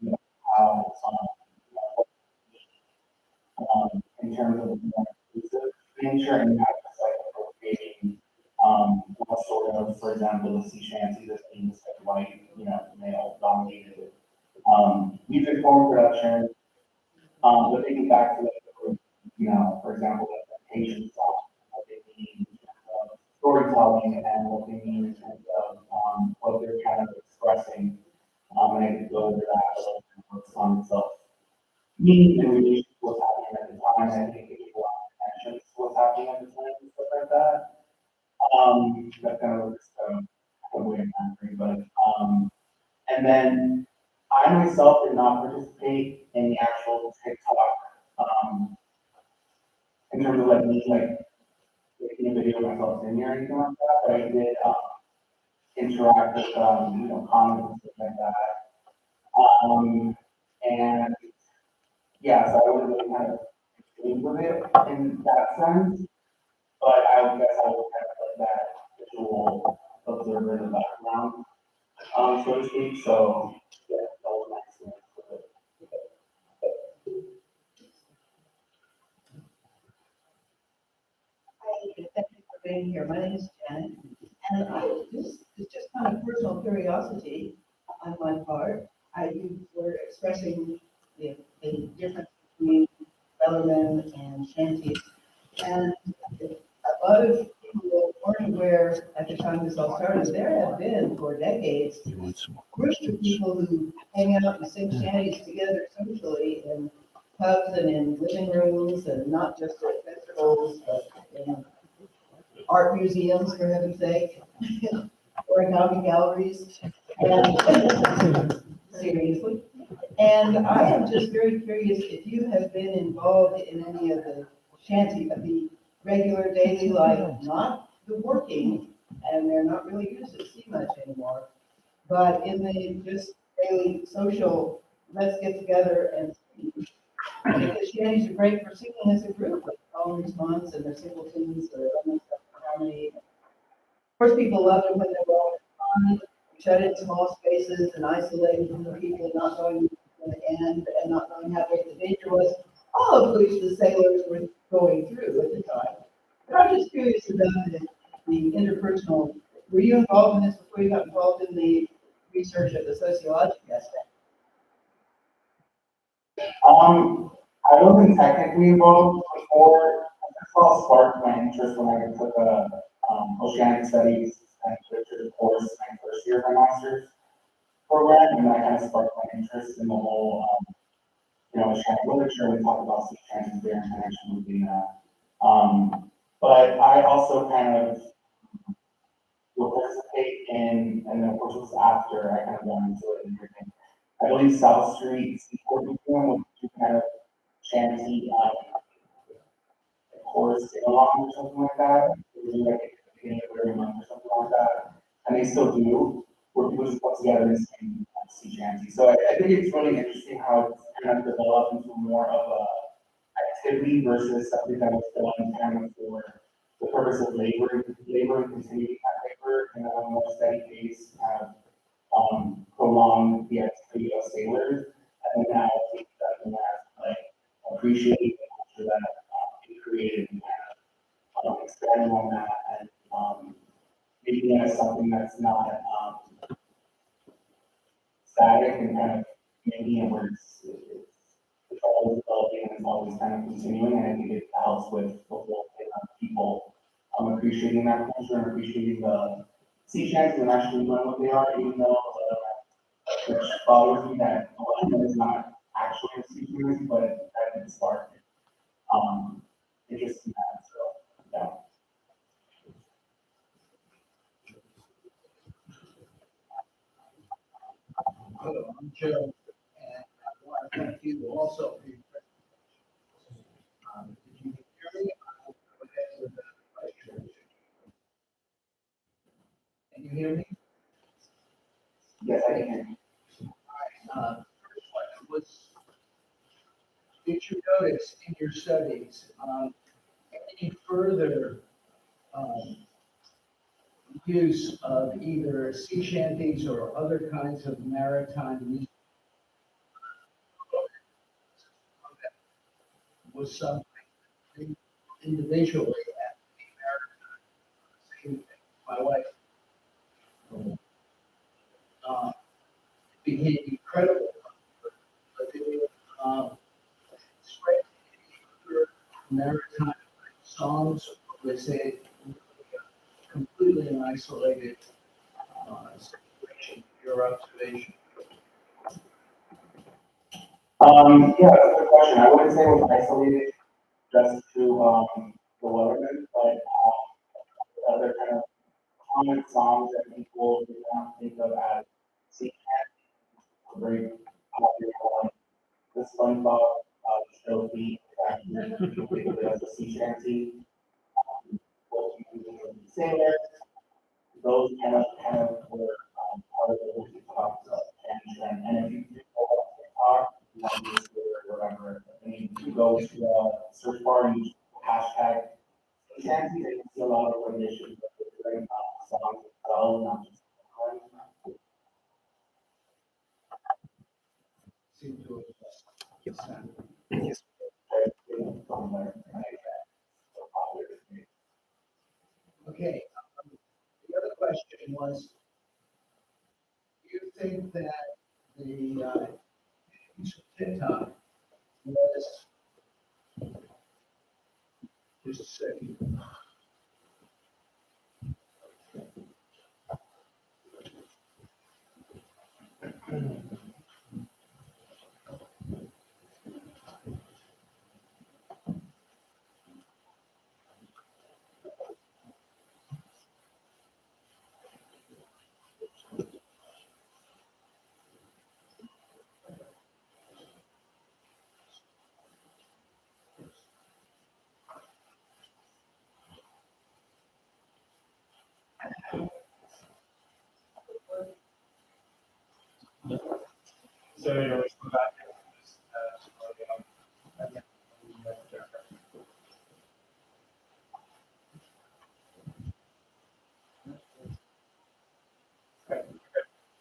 you know, how in terms of inclusive nature and not just like appropriating what sort of, for example, the sea shanties as being this like white, male dominated music form production. But thinking back to like, for example, like the Haitian song, what they mean in terms of storytelling and what they mean in terms of what they're kind of expressing. And I could go over that a little bit more song itself. Meaning and relation to what's happening at the time, and I think it gives a lot of attention to what's happening at the time and stuff like that. That kind of just a way of answering, but and then I myself did not participate in the actual TikTok, in terms of like me like making a video of myself in there or anything like that, but I did interact with comments and stuff like that. And yeah, so I wasn't really kind of engaged with it in that sense, but I guess I was kind of like that visual observer in the background, so to speak. So yeah, that was my experience with it. Hi, thank you for being here. My name is Janet, and it's just kind of personal curiosity on my part. You were expressing the difference between Bellarmine and Shanties, and a lot of people weren't aware at the time this all started. There have been for decades groups of people who hang out and sing shanties together socially in pubs and in living rooms, and not just at festivals, but in art museums, for heaven's sake, origami galleries, and seriously. And I am just very curious if you have been involved in any of the shanty, of the regular daily life, not the working, and they're not really used to see much anymore, but in the just daily social, let's get together and sing. Because shanties are great for singing as a group, like call and response, and their singletons, or harmony. Of course, people love it when they're all fun, shut in small spaces and isolated from the people, not knowing when to end and not knowing how great the danger was, all of which the sailors were going through at the time. But I'm just curious about the interpersonal. Were you involved in this before you got involved in the research of the sociological aspect? I wasn't technically involved before. This all sparked my interest when I took a oceanic studies and literature course in my first year of my master's program, and that kind of sparked my interest in the whole, oceanic literature. We talked about sea chances there in connection with that. But I also kind of will participate in, and of course it was after I kind of got into it and everything. I believe South Street Seaport Museum would do kind of shanty chorus sing along or something like that. It would be like at the beginning of every month or something like that. And they still do, where people just put together and sing sea shanty. So I think it's really interesting how it's kind of developed into more of a activity versus something that was done kind of for the purpose of labor and continuing that labor and a more steady pace, kind of prolong the activity of sailors, and then now take that and like appreciate the culture that it created and kind of expanding on that and making it as something that's not static and kind of making it where it's always developing and it's always kind of continuing, and I think it helps with the whole thing of people appreciating that culture and appreciating the sea shanties and actually learn what they are, even though which bothers me that a lot of them is not actually a sea shanty, but that it sparked interest in that. So yeah. Hello, I'm Joe, and I want to thank you also for your presentation. Did you hear me? I'll go ahead with the question. Can you hear me? Yes, I can hear you. First one was, did you notice in your studies, any further, use of either sea shanties or other kinds of maritime use? Was something individually at the maritime, my wife, became incredible. But they were, spread maritime songs, was a completely an isolated, situation, your observation? Yeah, that's a good question. I wouldn't say it was isolated just to, the Weathermen, but, other kind of common songs that people do not think of as sea cat, a very popular one. The SpongeBob, show theme, people think of it as a sea shanty. What you do with the sailors, those kind of were, part of the TikTok and if you do go on TikTok, you might be or whatever. I mean, if you go to search bar and use hashtag shanty, they can see a lot of renditions of the different songs themselves, not just the Seem to have sound. Yes. from there. So popular to me. Okay, the other question was, do you think that the, use of TikTok was, just a second. So you're come back to this,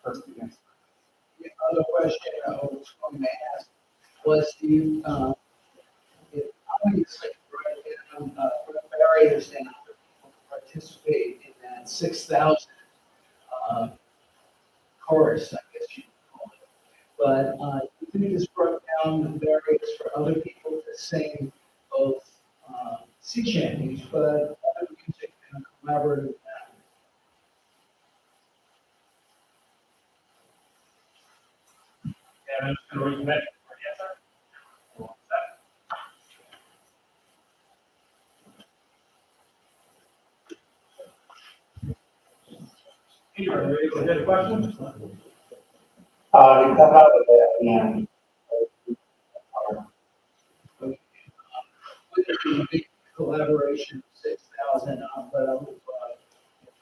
first against. The other question I was going to ask was, do you, if obviously, right, barriers and participate in that 6,000, chorus, I guess you could call it. But, you think this broke down the barriers for other people to sing both, sea shanties, but other music in a collaborative manner? And I'm just gonna reconnect for the answer. One sec. Peter, are you ready to get a question? They cut out a bit at the end. Would it be a big collaboration, 6,000, but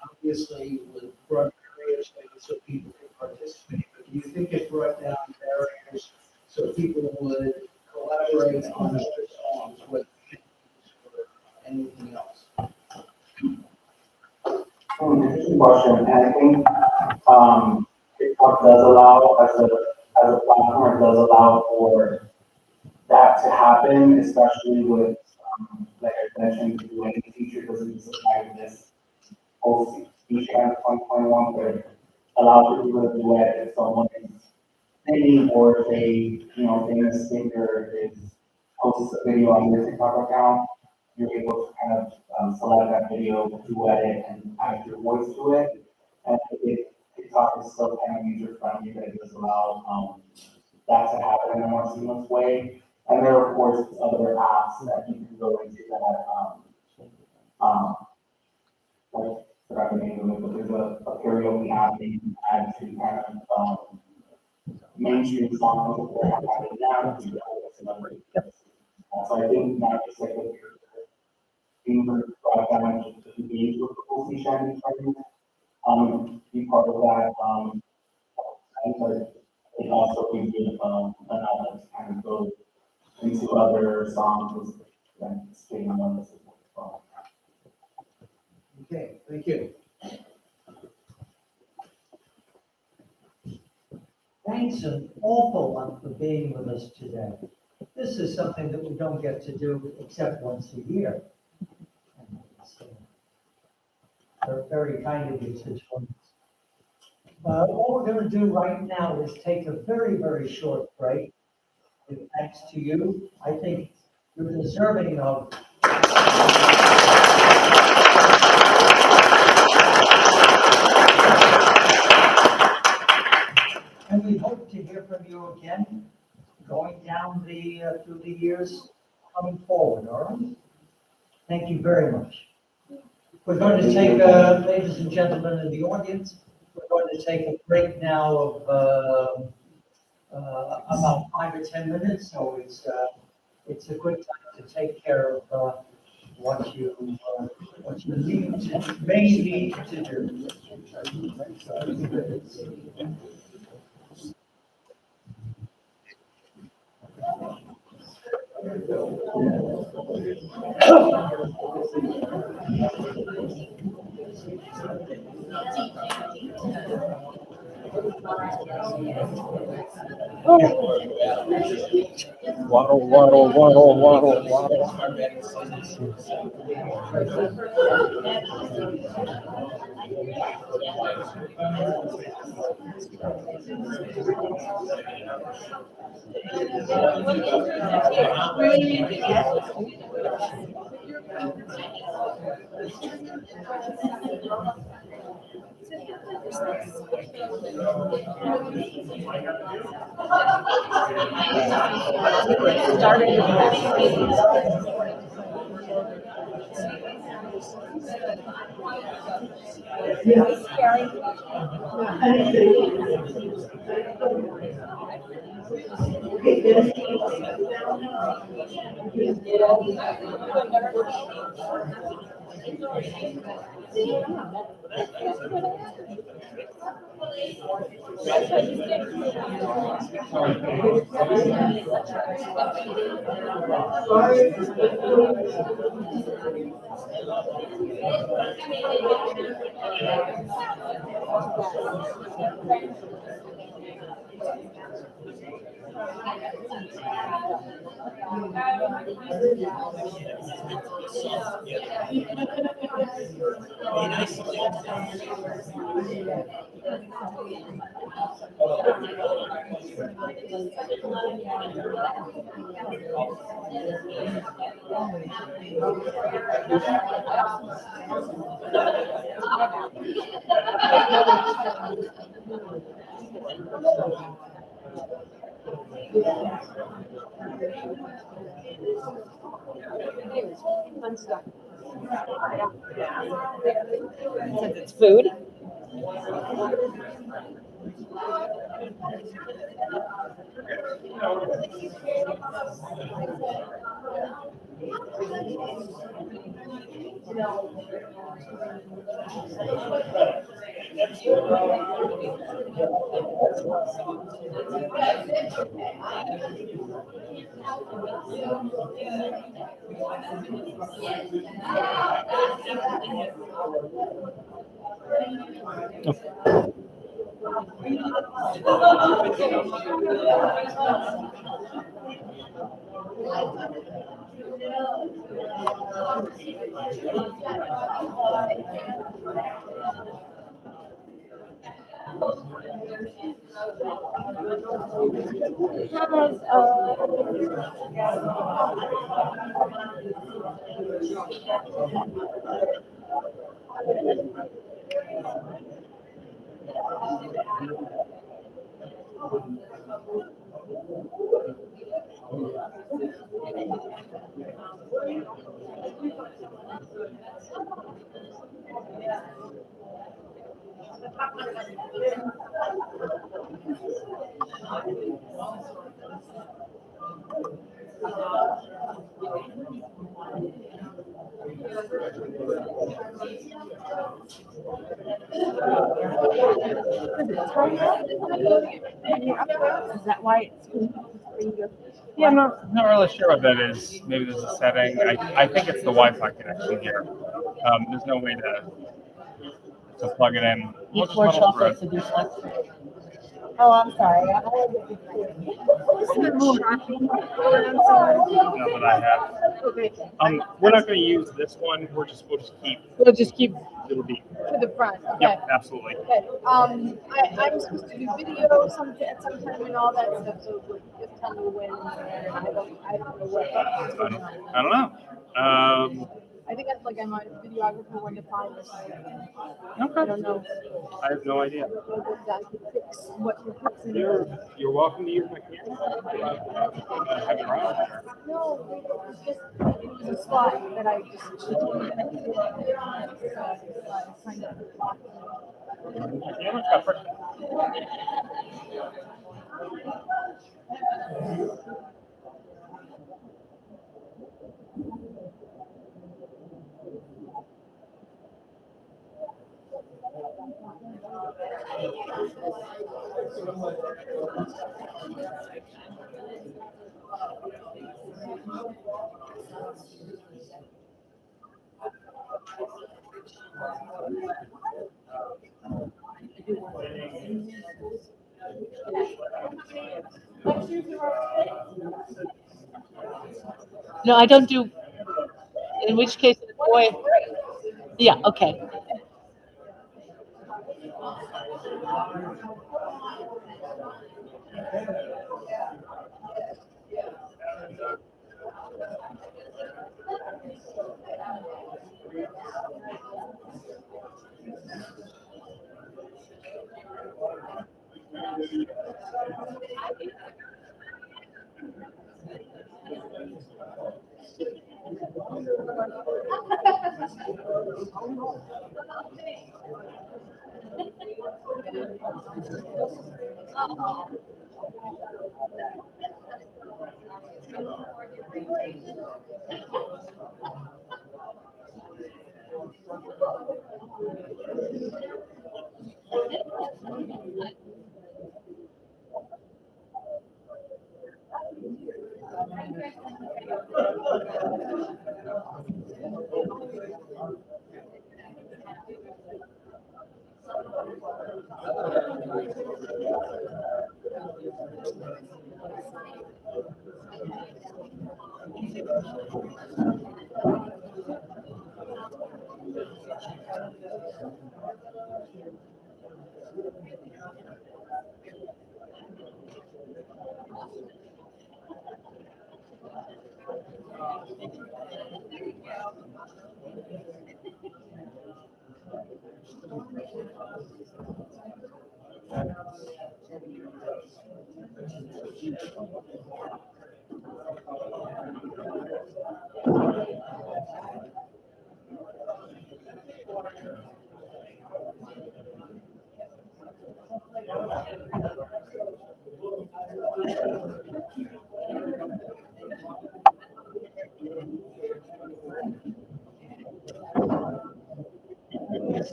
obviously with broad barriers, maybe so people can participate. But do you think it brought down barriers so people would collaborate on other songs with or anything else? Interesting question, and I think, TikTok does allow, as a platform, it does allow for that to happen, especially with, like I mentioned, the way the feature doesn't just apply to this whole feature in 2021, but it allows for people to duet if someone is singing or if famous singer is posts a video on your TikTok account, you're able to kind of, select that video, duet it, and add your voice to it. And TikTok is still kind of user friendly, but it does allow, that to happen in a more seamless way. And there are, of course, other apps that you can go into that, like, forgot the name of it, but there's a karaoke app that you can add to kind of, mainstream songs that they're having now, to celebrate. So I think not just like a being brought down to engage with the full sea shining tournament, be part of that, but it also gives you, an outlet to kind of go into other songs and staying on this as well. Okay, thank you. Thanks an awful lot for being with us today. This is something that we don't get to do except once a year. And it's, They're very kind of you to join us. What we're going to do right now is take a very, very short break. With thanks to you, I think you're deserving of. And we hope to hear from you again, going down through the years coming forward, all right? Thank you very much. We're going to take, ladies and gentlemen in the audience, we're going to take a break now of about 5 or 10 minutes, so it's a good time to take care of what you may need to do. Waddle, waddle, waddle, waddle, waddle. Fun stuff. Since it's food. Is that why it's? Yeah, I'm not really sure what that is. Maybe there's a setting. I think it's the Wi-Fi connection here. There's no way to plug it in. We'll just muddle through it. Oh, I'm sorry. Not that I have. Okay. We're not going to use this one. We'll just keep. We'll just keep It'll be. to the front. Okay. Yep, absolutely. Okay. I'm supposed to do video at some time and all that stuff. So just tell me when. I don't know what. I don't know. I think that's like I'm a videographer 1 to 5 or something. Okay. I don't know. I have no idea. What you're fixing. You're welcome to use my camera. Have your own. No, it was a slot that I just. She told me that I could do it. I signed up for clock. Camera's got friction. No, I don't do, in which case, boy, yeah, okay.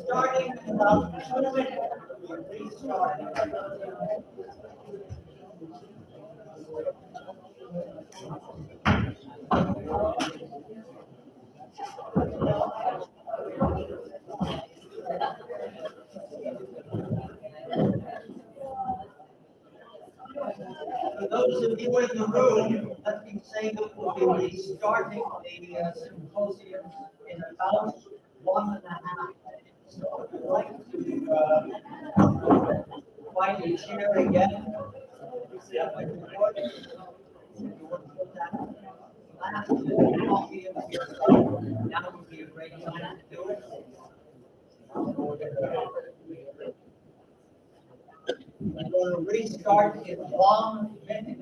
Starting in about 2 minutes. Restart. For those of you in the room, let me say that we'll be restarting the symposium in about 1.5 minutes. So if you'd like to find a chair again, now would be a great time to do it. I'm going to restart in 1 minute.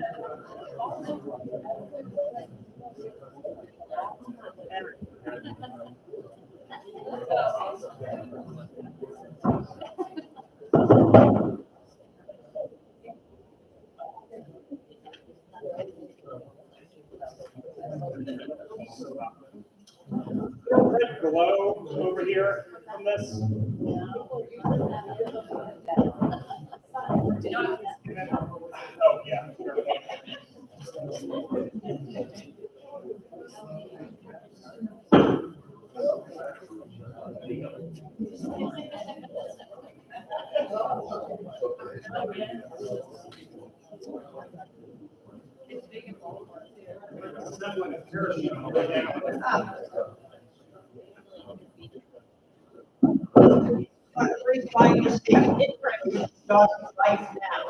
Hello, over over here from this? Oh, yeah. Please find your seat. Start right now.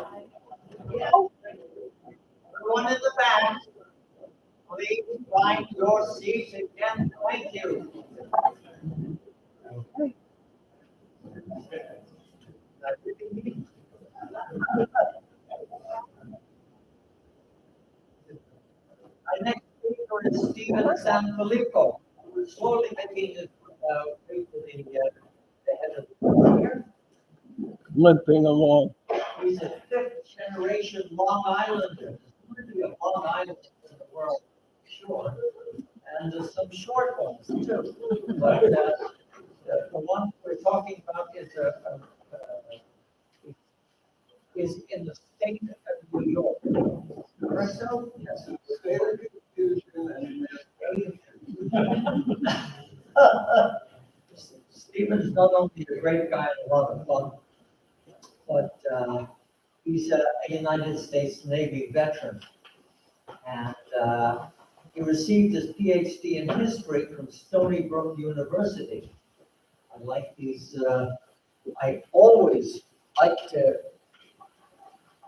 One in the back. Please find your seats again. Thank you. Our next speaker is Stephen Sanfilippo, who is slowly making his way to the head of the here. Limping along. He's a fifth generation Long Islander. There's plenty of Long Islanders in the world, sure. And there's some short ones too. But the one we're talking about is in the state of New York. Correct, so? Yes. State of confusion and Stephen's not only a great guy and a lot of fun, but he's a United States Navy veteran. And he received his PhD in history from Stony Brook University. I like these, I always like to,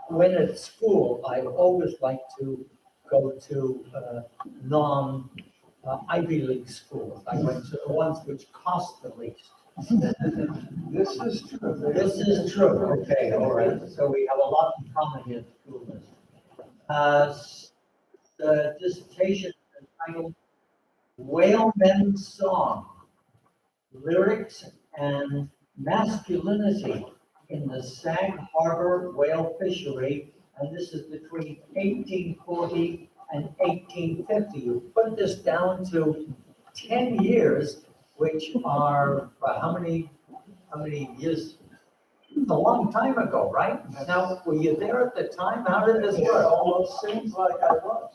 when at school, I always like to go to non-Ivy League schools. I went to the ones which cost the least. this is true. This is true, okay, all right, so we have a lot in common here, schools. The dissertation is entitled Whalemen's Song, Lyrics and Masculinity in the Sag Harbor Whale Fishery, and this is between 1840 and 1850. You put this down to 10 years, which are, how many years? It's a long time ago, right? Now, were you there at the time? How did this It work? almost seems like I was.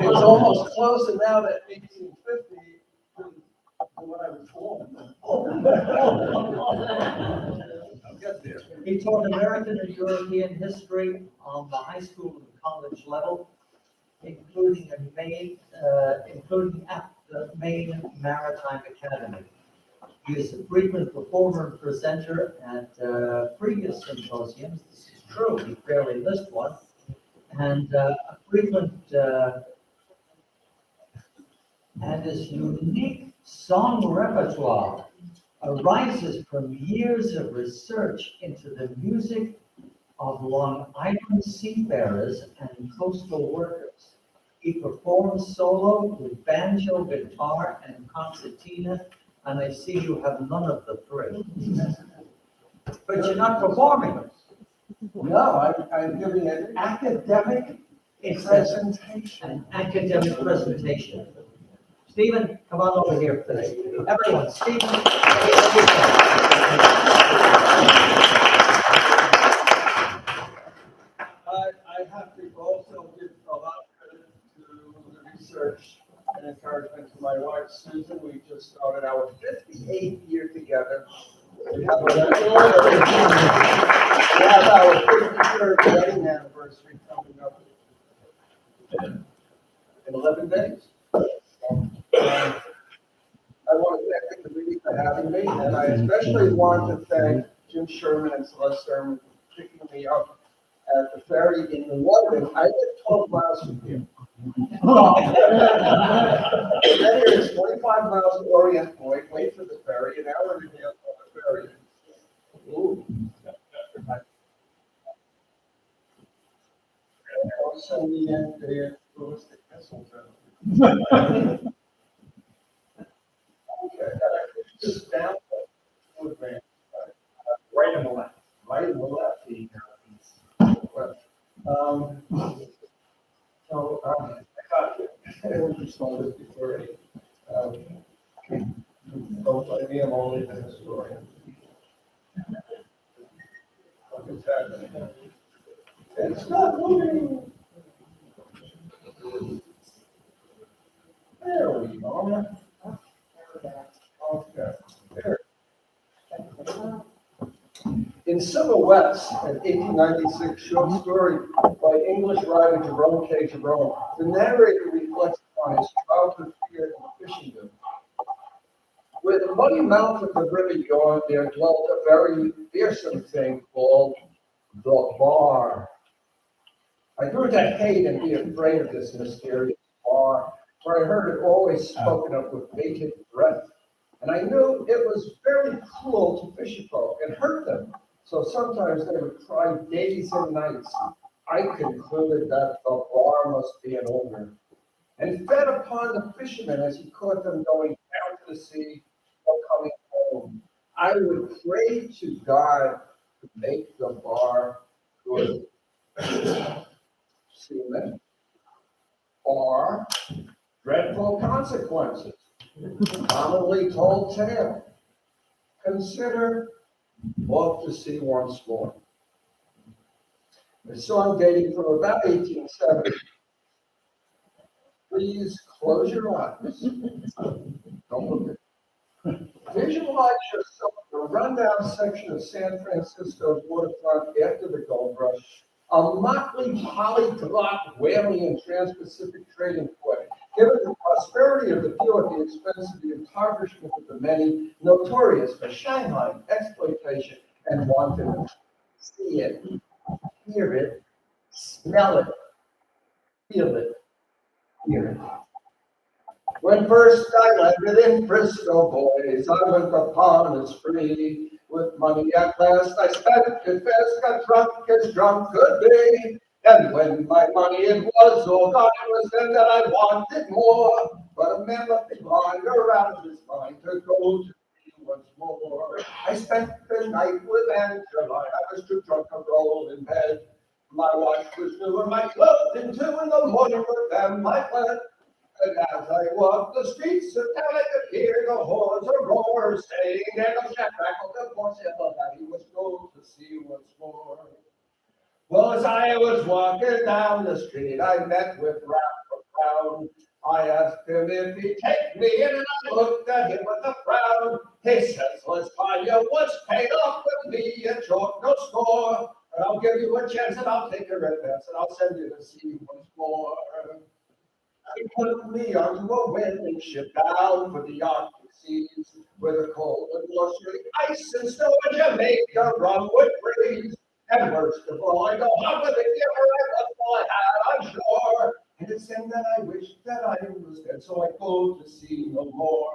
It's almost closer now to 1850 than when I was born. I'll get there. He taught American and European history on the high school and college level, including at the Maine Maritime Academy. He is a frequent performer and presenter at previous symposiums. This is true, he barely missed one. And a frequent, and his unique song repertoire arises from years of research into the music of Long Island seafarers and coastal workers. He performs solo with banjo, guitar, and concertina, and I see you have none of the three. But you're not performing. No, I'm giving an academic presentation. An academic presentation. Stephen, come on over here, please. Everyone, Stephen. I have to also give a lot of credit to the research and encouragement to my wife, Susan. We just started our 58th year together. We have our 53rd wedding anniversary coming up in 11 days. I want to thank the committee for having me, and I especially want to thank Jim Sherman and Celeste Sherman for picking me up at the ferry in New Orleans. I live 12 miles from here. Then here is 25 miles to Orient Point, wait for the ferry, an hour and a half on the ferry. Ooh. And also the ballistic missiles. Okay, just down to advance. Right on the left. Right and left. So, I got it. I just saw this before. It's not moving. There we go. Okay, there. In Silhouettes, an 1896 short story by English writer Jerome K. Jerome, the narrator reflects on his childhood fear of fishing. Where the muddy mouth of the river yawned, there dwelt a very fearsome thing called the bar. I grew to hate and be afraid of this mysterious bar, for I heard it always spoken of with bated breath. And I knew it was very cruel to fisher folk and hurt them, so sometimes they would cry days and nights. I concluded that the bar must be an ogre, and fed upon the fishermen as he caught them going down to the sea or coming home. I would pray to God to make the bar good. Seamen are dreadful consequences. Commonly told tale. Consider off to sea once more. A song dating from about 1870. Please close your eyes. Don't look at it. Visualize yourself in a rundown section of San Francisco's waterfront after the gold rush. A motley polyglot whaling and trans-Pacific trading port. Given the prosperity of the few at the expense of the impoverishment of the many, notorious for Shanghai exploitation and wantonness. See it, hear it, smell it, feel it, hear it. When first I landed in Frisco, boys, I went upon a spree. With money at last I spent it fast, got drunk as drunk could be. And when my money it was all gone, it was then that I wanted more. But a man left behind around his mind to go to sea once more. I spent the night with Angela, I was too drunk to roll in bed. My watch was new and my clothing too, in the morning with them I went. And as I walked the streets of town, I could hear the horns a roar, saying, "There goes Jack Rackle, the poor sailor, that he was going to sea once more." Well, as I was walking down the street, I met with Ralph Brown. I asked him if he'd take me in, and I looked at him with a frown. He says, "Let's find you what's paid off with me at short no score. And I'll give you a chance, and I'll take your advance, and I'll send you to sea once more." He put me onto a whaling ship down for the Arctic seas, where the cold and blustery ice and snow in Jamaica rum would freeze. And worst of all, I go on with the giver I left all I had on shore. And it's then that I wish that I was dead, so I go to sea no more.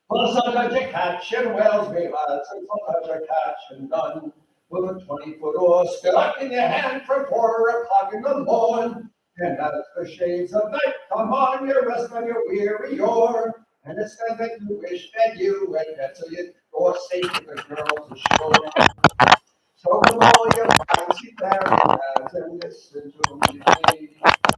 Well, sometimes you catch and whales, me lads, and sometimes you catch and none. With a 20-foot oar stuck in your hand from 4 o'clock in the morn. And as the shades of night come on, you rest on your weary oar. And it's then that you wish that you were dead, so you go safe with the girls ashore. So come all your fancy lads and listen to me.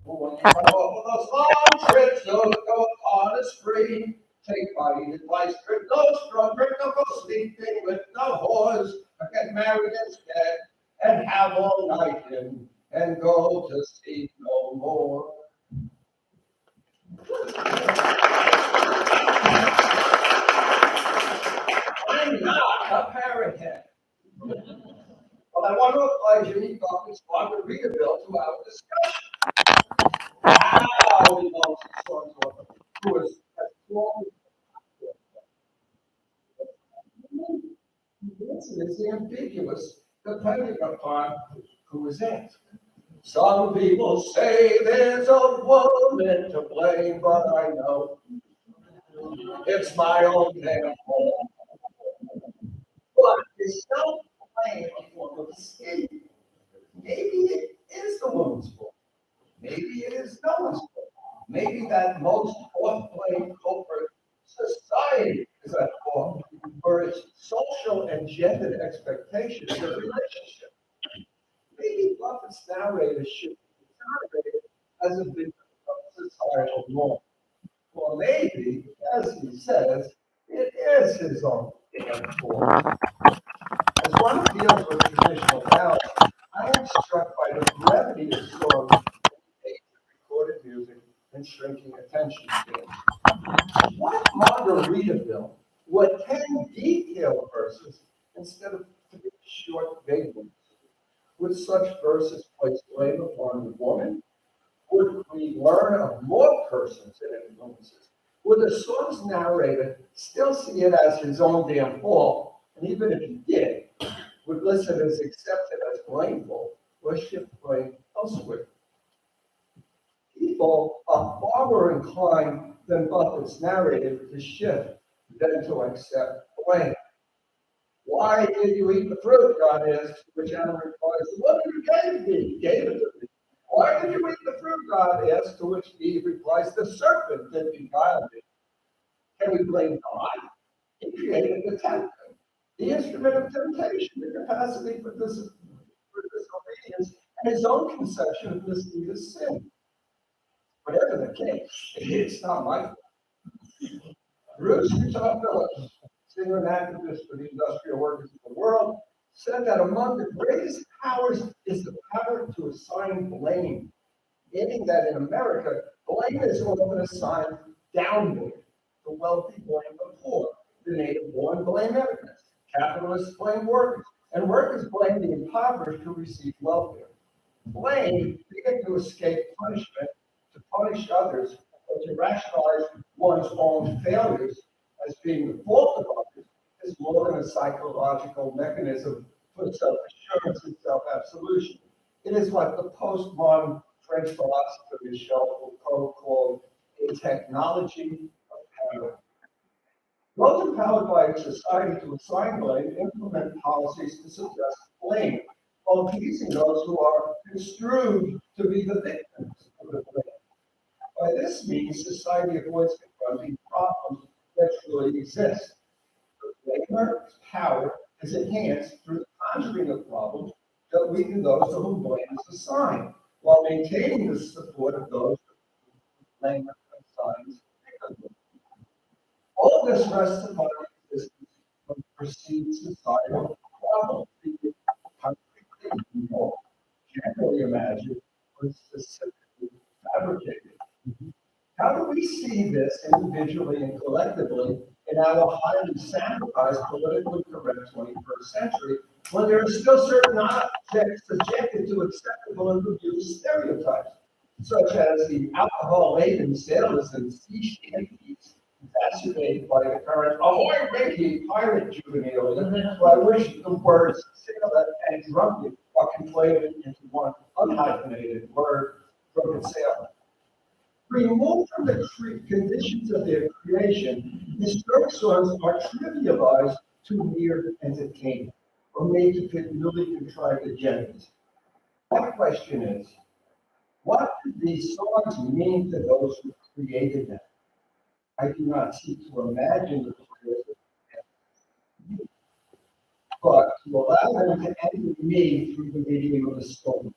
When you come over those long trips, don't go on a spree. Take my advice, drink no strong drink, don't go sleeping with no whores. But get married instead and have all night in and go to sea no more. I'm not a parrot head. But I want to oblige you, he thought this long to read a bill to our discussion. How he loves his son's mother, who is as long as it's ambiguous, depending upon who is asked. Some people say there's a woman to blame, but I know it's my own damn fault. But it's no blame for the escape. Maybe it is the woman's fault. Maybe it is no one's fault. Maybe that most off-blame culprit, society, is at fault for its social and gendered expectations of relationship. Maybe Buffett's narrator should be narrated as a victim of societal norm. Or maybe, as he says, it is his own damn fault. As one who deals with traditional balance, I am struck by the brevity of songs in recorded music and shrinking attention spans. What Margaritaville would 10 detailed verses instead of 3 short vague ones? Would such verses place blame upon the woman? Would we learn of more persons and influences? Would the song's narrator still see it as his own damn fault? And even if he did, would listen as accepted as blameful or shift blame elsewhere? People are far more inclined than Buffett's narrator to shift than to accept blame. Why did you eat the fruit? God asks, which Anna replies, the woman who gave it to me. Why did you eat the fruit? God asks, to which Eve replies, the serpent did beguile me. Can we blame God? He created the tempter, the instrument of temptation, the capacity for disobedience, and his own conception of this need as sin. Whatever the case, it's not my fault. Bruce Phillips, singer and activist for the industrial workers of the world, said that among the greatest powers is the power to assign blame, meaning that in America, blame is often assigned downward. The wealthy blame the poor, the native-born blame immigrants, capitalists blame workers, and workers blame the impoverished who receive welfare. Blame being to escape punishment, to punish others, or to rationalize one's own failures as being the fault of others is more than a psychological mechanism for self-assurance and self-absolution. It is what the postmodern French philosopher Michel Foucault called a technology of power. Those empowered by a society to assign blame implement policies to suppress blame, while appeasing those who are construed to be the victims of the blame. By this means, society avoids confronting problems that truly exist. The blamer's power is enhanced through the conjuring of problems that weaken those to whom blame is assigned, while maintaining the support of those who blame assigns victimhood. All this rests upon the existence of perceived societal problems, be it concretely involved, generally imagined, or specifically fabricated. How do we see this individually and collectively in our highly sanitized, politically correct 21st century, when there are still certain objects subjected to acceptable and abused stereotypes, such as the alcohol-laden sailors and sea shanties, exacerbated by the current ahoy Yankee pirate juvenile, who I wish the words sailor and drunken are conflated into one unhyphenated word, drunken sailor. Removed from the conditions of their creation, historic songs are trivialized to mere entertainment or made to fit newly contrived agendas. My question is, what do these songs mean to those who created them? I do not seek to imagine the players, but to allow them to enter me through the medium of the song,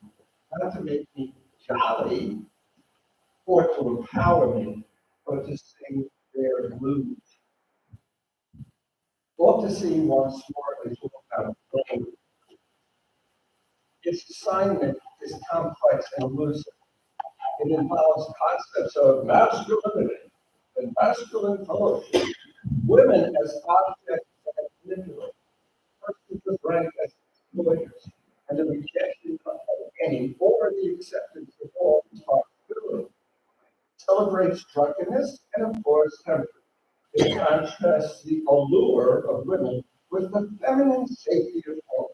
not to make me jolly, or to empower me, but to sing their blues. Ought to see once more is all about blame. Its assignment is complex and elusive. It involves concepts of masculinity and masculine fellowship, women as objects that manipulate, persons of rank as exploiters, and the rejection of any or the acceptance of all responsibility. Celebrates drunkenness and of course temper. It contrasts the allure of women with the feminine safety of home.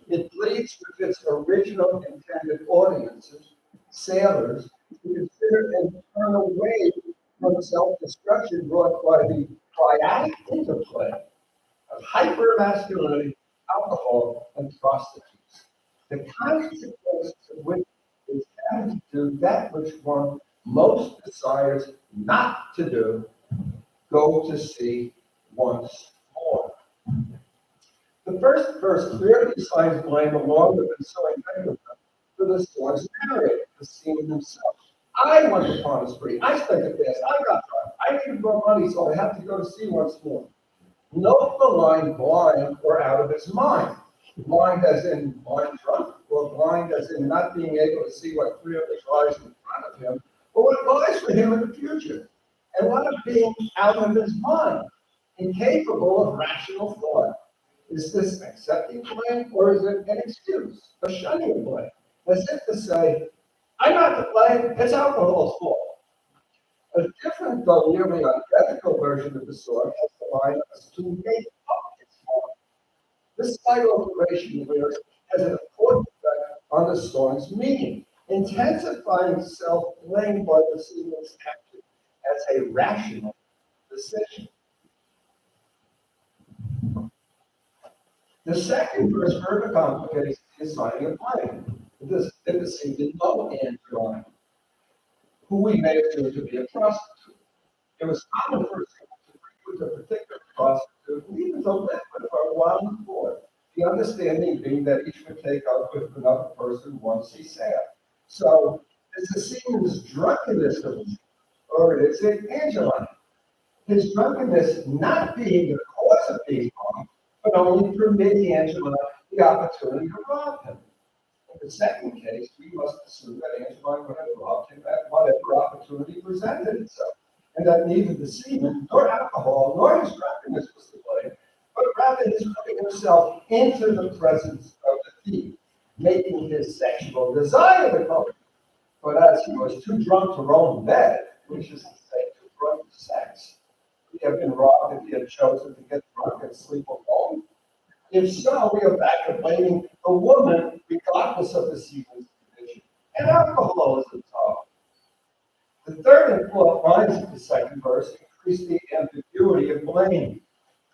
It pleads with its original intended audiences, sailors, to consider and turn away from self-destruction brought by the triadic interplay of hypermasculinity, alcohol, and prostitutes. The consequence of which is having to do that which one most desires not to do, go to see once more. The first verse clearly assigns blame along with ensuing victim to the song's narrator, the scene himself. I went upon a spree. I spent it fast. I got drunk. I needed more money, so I have to go to sea once more. Note the line blind or out of his mind. Blind as in blind drunk, or blind as in not being able to see what clearly lies in front of him, or what lies for him in the future. And what of being out of his mind, incapable of rational thought? Is this accepting blame, or is it an excuse, a shunning of blame? As if to say, I'm not to blame, it's alcohol's fault. A different, though nearly unethical version of the story has the line as to make up its harm. This slight alteration of lyrics has an important effect on the song's meaning, intensifying self-blame by the seaman's action as a rational decision. The second verse further complicates the assigning of blame. The seaman loved Anne John, who we may assume to be a prostitute. It was common for a seaman to frequent a particular prostitute and even to live with her while employed. The understanding being that each would take up with another person once he sailed. So, is the seaman's drunkenness of him, or is it Angela? His drunkenness not being the cause of being harmed, but only permitting Angela the opportunity to rob him. In the second case, we must assume that Angela would have robbed him at whatever opportunity presented itself, and that neither the seaman, nor alcohol, nor his drunkenness was to blame, but rather his putting himself into the presence of the thief, making his sexual desire become. But as he was too drunk to roll in bed, which is to say, too drunk for sex, would he have been robbed if he had chosen to get drunk and sleep alone? If so, we are back to blaming the woman regardless of the seaman's condition. And alcohol is involved. The third and fourth lines of the second verse increase the ambiguity of blame.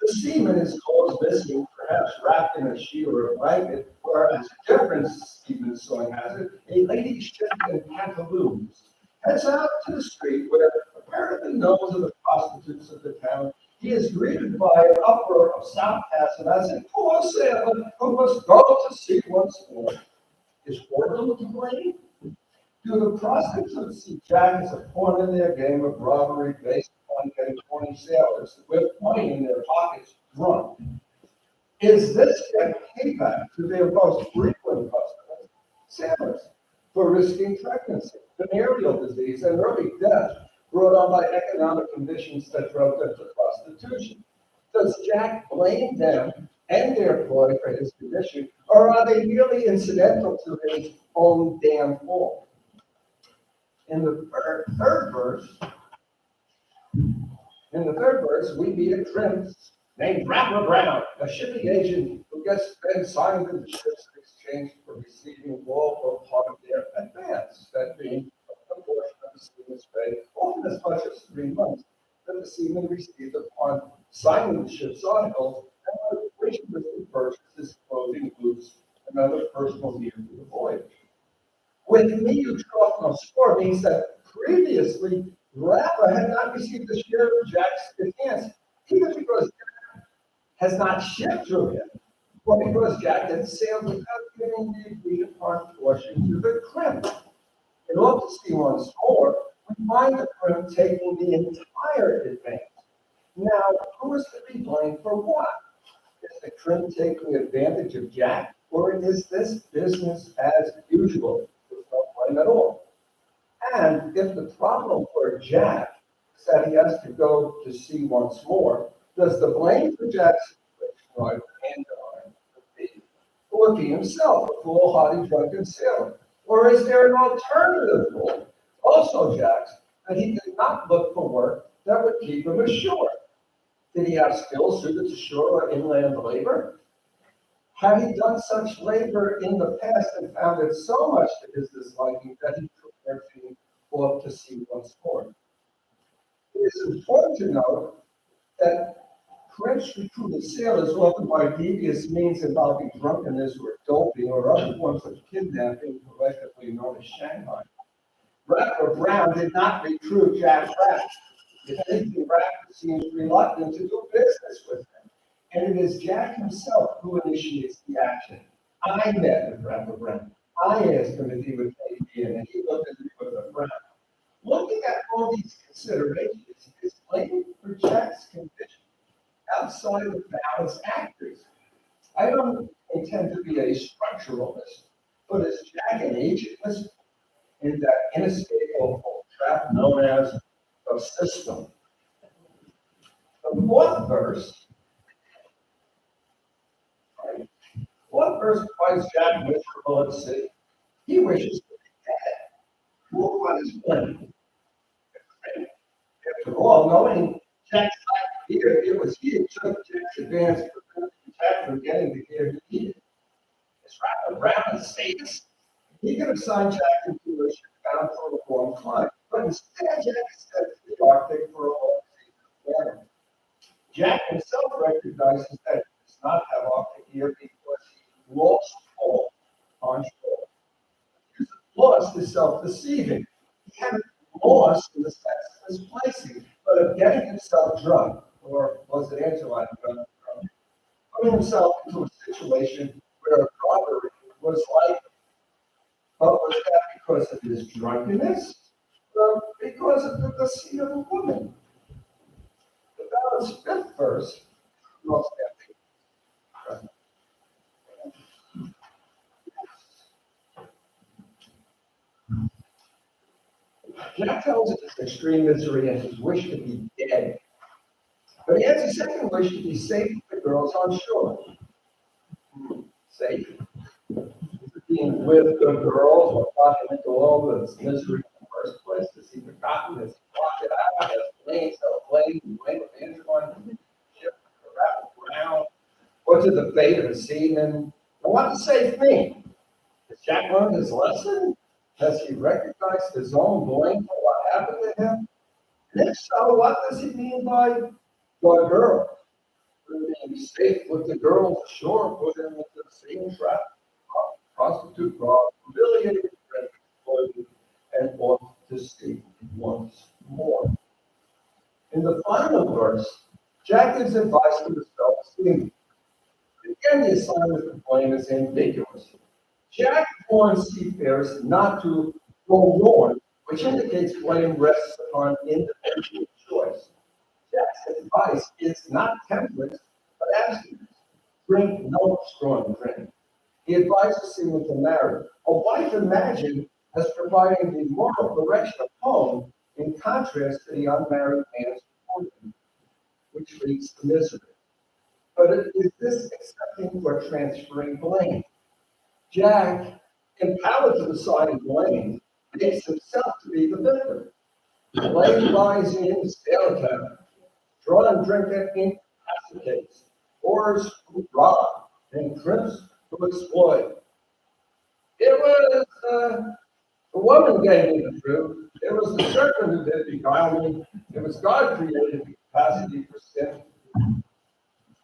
The seaman is caused missing, perhaps wrapped in a sheet or a blanket, or as a different Stephen's song has it, a lady shipped in pantaloons heads out to the street where, apparently known to the prostitutes of the town, he is greeted by an uproar of sarcasm as a poor sailor who must go to sea once more. Is Orville to blame? Do the prostitutes see Jack as a pawn in their game of robbery based on getting 20 sailors with money in their pockets drunk? Is this a payback to their most frequent customers, sailors, for risking pregnancy, venereal disease, and early death brought on by economic conditions that drove them to prostitution? Does Jack blame them and their ploy for his condition, or are they merely incidental to his own damn fault? In the third verse, we meet a prince named Rapper Brown, a shipping agent who gets been signed in the ships in exchange for receiving all or part of their advance, that being a portion of the seaman's pay, often as much as 3 months, that the seaman received upon signing the ship's articles, and which was to purchase his clothing, boots, and other personal gear for the voyage. With me, you talk no score means that previously Rapper had not received a share of Jack's advance, either because Jack has not shipped through him, or because Jack had sailed without giving the agreed upon portion to the crimp. In order to see once more, we find the crimp taking the entire advance. Now, who is to be blamed for what? Is the crimp taking advantage of Jack, or is this business as usual? No blame at all. And if the problem for Jack is that he has to go to sea once more, does the blame for Jack's situation lie with Andor, the thief, or be himself, a foolhardy drunken sailor? Or is there an alternative rule, also Jack's, that he did not look for work that would keep him ashore? Did he have skills suited to shore or inland labor? Had he done such labor in the past and found it so much to his disliking that he took their team off to sea once more? It is important to note that French recruited sailors, often by devious means involving drunkenness or doping or other forms of kidnapping, collectively known as Shanghai. Rapper Brown did not recruit Jack Rapp. If anything, Rapp seems reluctant to do business with him. And it is Jack himself who initiates the action. I met with Rapper Brown. I asked him if he would pay me in, and he looked at me with a frown. Looking at all these considerations, is blaming for Jack's condition outside of balanced actors. I don't intend to be a structuralist, but as Jack an agentist in that inescapable trap known as the system. The fourth verse, right? Fourth verse finds Jack miserable at sea. He wishes to be dead. Well, what is blame? After all, knowing Jack's life here, it was he who took Jack's advance to prevent Jack from getting the gear he needed. His rapid round status, he could have signed Jack into a ship bound for a long climb, but instead Jack is sent to the Arctic for a long season. Jack himself recognizes that he does not have Arctic gear because he lost all on shore. His loss is self-deceiving. He hadn't lost in the sense of misplacing, but of getting himself drunk, or was it Angela drunk? Putting himself into a situation where a robbery was like, but was that because of his drunkenness? Or because of the deceit of a woman? The balance fifth verse, lost that. Jack tells of his extreme misery and his wish to be dead. But he has a second wish to be safe with the girls on shore. Safe? Being with the girls or talking into all this misery in the first place? Has he forgotten? Has he blocked it out? Has planes so planes and went with Antoine ship around? Or to the fate of the seamen? And what does safe mean? Has Jack learned his lesson? Has he recognized his own blame for what happened to him? And if so, what does he mean by the girl? Being safe with the girls ashore, put him into the same trap, prostitute, rob, humiliated, exploited, and ought to see once more. In the final verse, Jack gives advice to himself, saying, again, the assignment of blame is ambiguous. Jack warns seafarers not to go wrong, which indicates blame rests upon individual choice. Jack's advice is not temperance, but abstinence. Drink no strong drink. He advises seamen to marry. A wife imagined as providing the moral direction of home, in contrast to the unmarried man's fortune, which leads to misery. But is this accepting or transferring blame? Jack, empowered to assign blame, makes himself to be the victim. Blame lies in sail cabin. Draw and drink that incapacitates. Oars who rob and crimps who exploit. It was the woman gave me the truth. It was the serpent who did beguile me. It was God created the capacity for sin.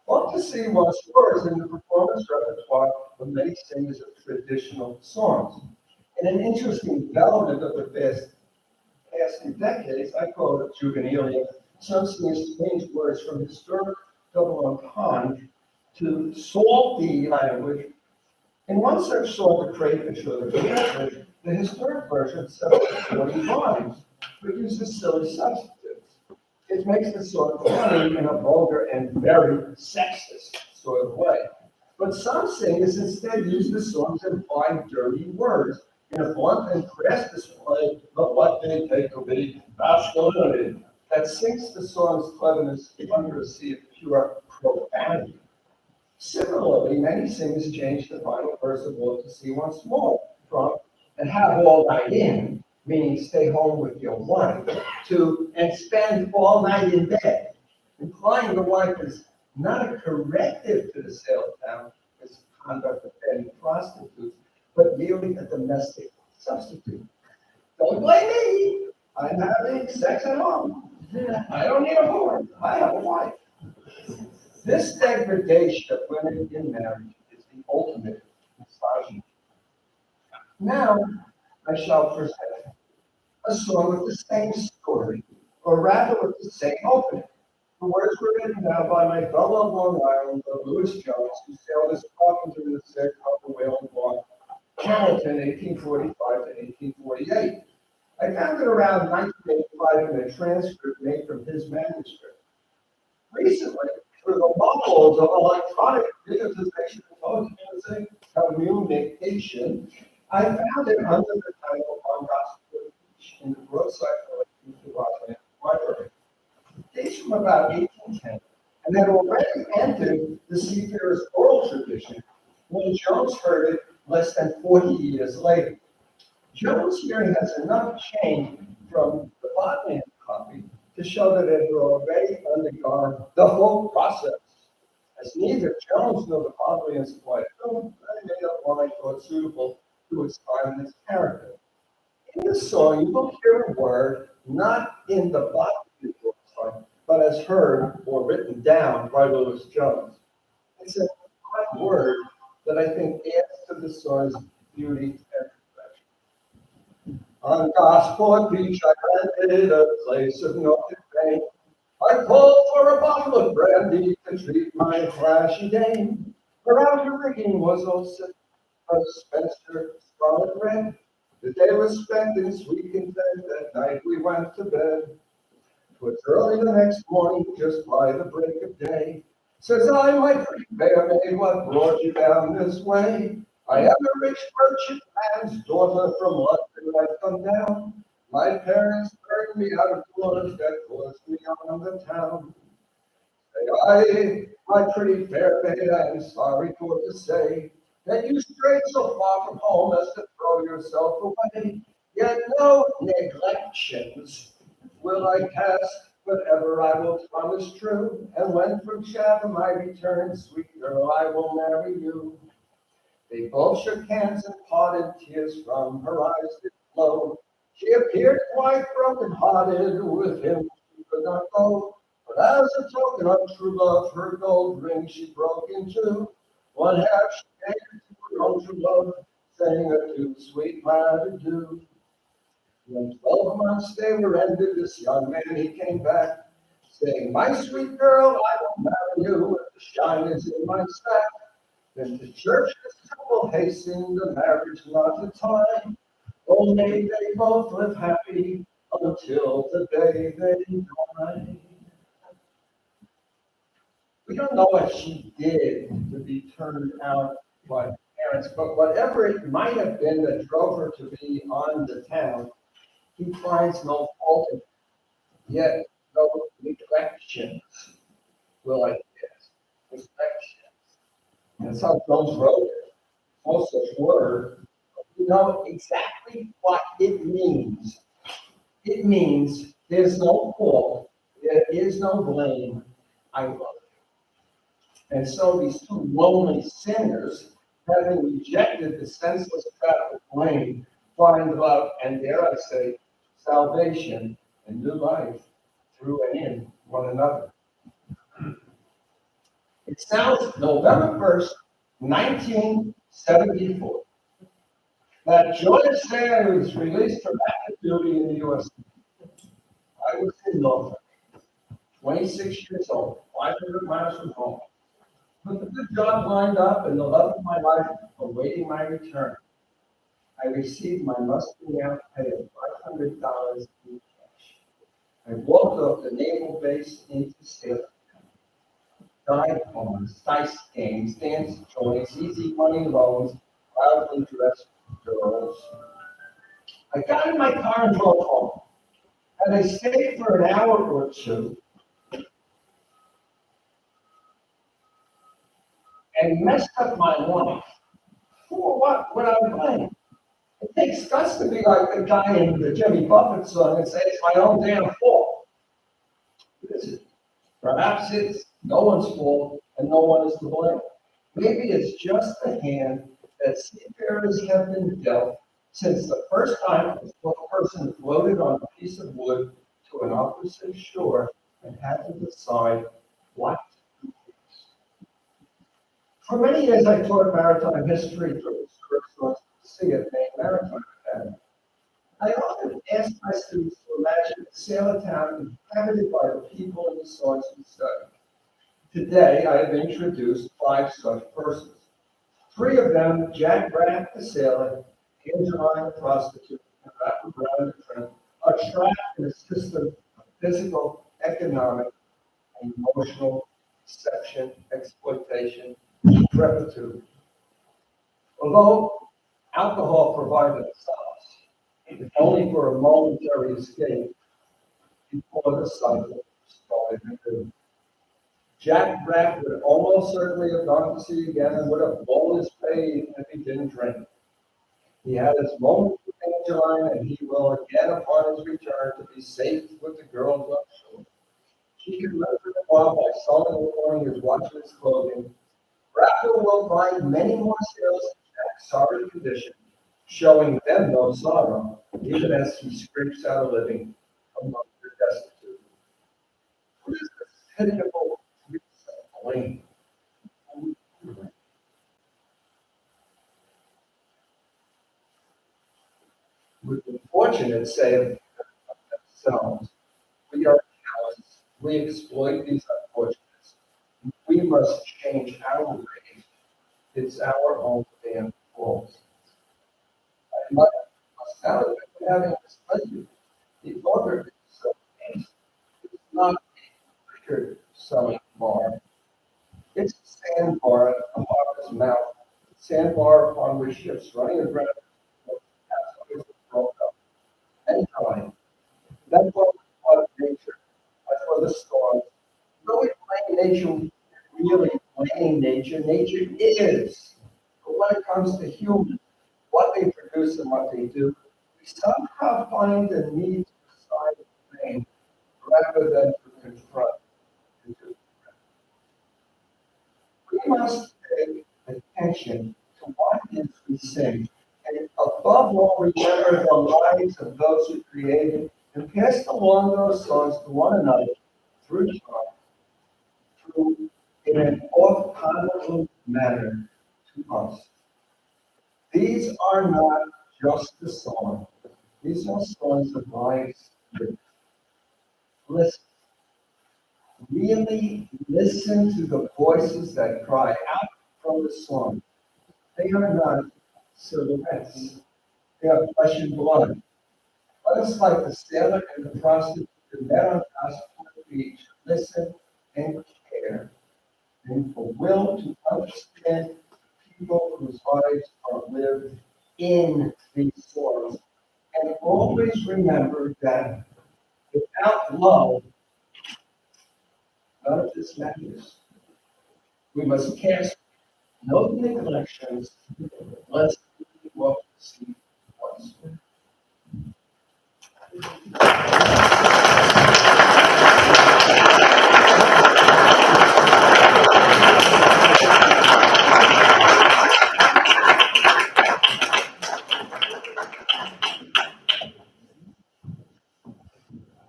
What to see was yours in the performance repertoire of many singers of traditional songs. In an interesting development of the past few decades, I call it juvenilia. Some singers change words from historic double entendre to salty language. In one such song, the crayfish or the catfish, the historic version sets 40 rhymes, but uses silly substitutes. It makes the song funny in a vulgar and very sexist sort of way. But some singers instead use the song to imply dirty words in a blunt and crass display of what they take to be masculinity that sinks the song's cleverness under a sea of pure profanity. Similarly, many singers change the final verse of "Look to See Once More" from "and have all night in," meaning stay home with your wife, to "and spend all night in bed," implying the wife is not a corrective to the sail town misconduct of petty prostitutes, but merely a domestic substitute. Don't blame me. I'm having sex at home. I don't need a whore. I have a wife. This degradation of women in marriage is the ultimate misogyny. Now, I shall present a song with the same story, or rather with the same opening. The words were written down by my fellow Long Island, Lewis Jones, who sailed as carpenter in the Saratoga whaling block, Hamilton, 1845 to 1848. I found it around 1985 in a transcript made from his manuscript. Recently, through the models of electronic digitization and communication, I found it under the title On Gospel in the Brookside Library. Dates from about 1810, and had already entered the seafarer's oral tradition when Jones heard it less than 40 years later. Jones' hearing has enough change from the Bodleian copy to show that it had already undergone the whole process. As neither Jones nor the Bodleian supplied film, they made up one I thought suitable to its time and its character. In the song, you will hear a word not in the Bodleian song, but as heard or written down by Lewis Jones. It's a odd word that I think adds to the song's beauty and perfection. On Gosport Beach, I rented a place of no fame. I called for a bottle of brandy to treat my flashy dame. Around her rigging was also a spinster scarlet red. The day was spent in sweet content. That night we went to bed. 'Twas early the next morning, just by the break of day. Says I, my pretty fair maid, what brought you down this way? I am a rich merchant man's daughter from London. I've come down. My parents turned me out of doors that forced me on the town. Say I, my pretty fair maid, I am sorry for to say that you strayed so far from home as to throw yourself away. Yet no neglections will I cast, whatever I will promise true. And when from Chatham I return, sweet girl, I will marry you. They both shook hands and parted, tears from her eyes did flow. She appeared quite broken-hearted, with him she could not go. But as a token of true love, her gold ring she broke in two. One half she gave to her own true love, saying a too sweet lad adieu. When 12 months they were ended, this young man he came back, saying, my sweet girl, I will marry you if the shine is in my sack. Then to church this couple hastened, the marriage not to time. Oh, may they both live happy until the day they die. We don't know what she did to be turned out by parents, but whatever it might have been that drove her to be on the town, he finds no fault in it, yet no neglections, will I guess. Neglections. That's how Jones wrote it. No such word. We know exactly what it means. It means there's no fault, there is no blame. I love you. And so these two lonely sinners, having rejected the senseless trap of blame, find love and, dare I say, salvation and new life through and in one another. It sounds November 1st, 1974, that Joyce Sand was released from active duty in the U.S. I was in Norfolk, 26 years old, 500 miles from home, with a good job lined up and the love of my life awaiting my return. I received my must-be out pay of $500 in cash. I walked off the naval base into Salem. Dive bombs, dice games, dance joints, easy money loans, proudly dressed girls. I got in my car and drove home. And I stayed for an hour or two and messed up my life. For what would I blame? It takes guts to be like the guy in the Jimmy Buffett song and say it's my own damn fault. Is it? Perhaps it's no one's fault and no one is to blame. Maybe it's just the hand that seafarers have been dealt since the first time a person floated on a piece of wood to an opposite shore and had to decide what to do. For many years, I taught maritime history through the sea at Maine Maritime Academy. I often ask my students to imagine a sailor town inhabited by the people and the songs we study. Today, I have introduced 5 such persons. 3 of them, Jack Bratt, the sailor, Angeline, the prostitute, and Rapper Brown, the tramp, are trapped in a system of physical, economic, and emotional deception, exploitation, decrepitude. Although alcohol provided solace, if only for a momentary escape before the cycle started anew. Jack Brack would almost certainly have gone to sea again and would have blown his pay even if he didn't drink. He had his moments with Angeline, and he will again upon his return to be safe with the girls on shore. She can live for a while by selling and wearing his watch and his clothing. Rapper will find many more sales in Jack's sorry condition, showing them no sorrow, even as he scrapes out a living among the destitute. What is this pitiable blame? We've been fortunate, say, themselves. We are callous. We exploit these unfortunates. We must change our ways. It's our own damn fault. I must now admit to having misled. The author is so nice. It's not a liquor selling bar. It's a sandbar at the harbor's mouth. Sandbar upon which ships running aground pass over and time. That's what nature, that's for the storms. No, we blame nature, really blame nature. Nature is. But when it comes to humans, what they produce and what they do, we somehow find the need to decide the blame rather than to confront and to correct. We must pay attention to what it is we say, and above all, remember the lives of those who created and passed along those songs to one another through time, through in an off-pattern manner to us. These are not just the song. These are songs of lives lived. Listen. Really listen to the voices that cry out from the song. They are not silhouettes. They are flesh and blood. Let us, like the sailor and the prostitute who met on Gosport Beach, listen and care, and for will to understand people whose lives are lived in these songs. And always remember that without love, none of this matters. We must cast no neglections, lest we walk the sea once.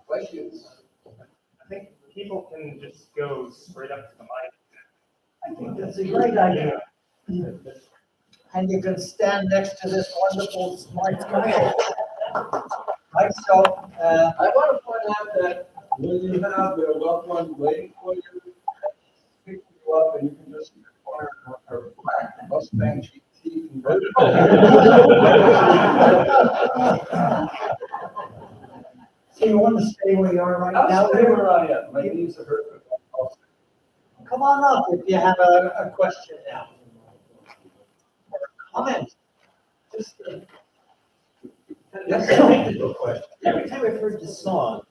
Questions? I think people can just go straight up to the mic. I think that's a great idea. And you can stand next to this wonderful smart guy. Right, so, I want to point out that when you have your loved one waiting for you, pick you up and you can just corner her black Mustang GT convertible. So you want to stay where you are right now? I'll stay where I am. My knees are hurting. Come on up if you have a question now. Or a comment. Just Yes, technical question. Every time I've heard this song,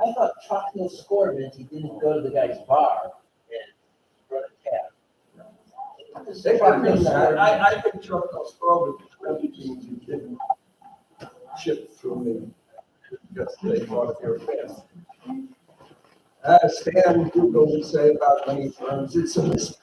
I thought Chuck Hill scored meant he didn't go to the guy's bar and run a cab. They got me mad. I think Chuck Oscar with 20 teams you didn't chip through me. Because they thought they were fast. Stan Google would say about many firms, it's a mystery.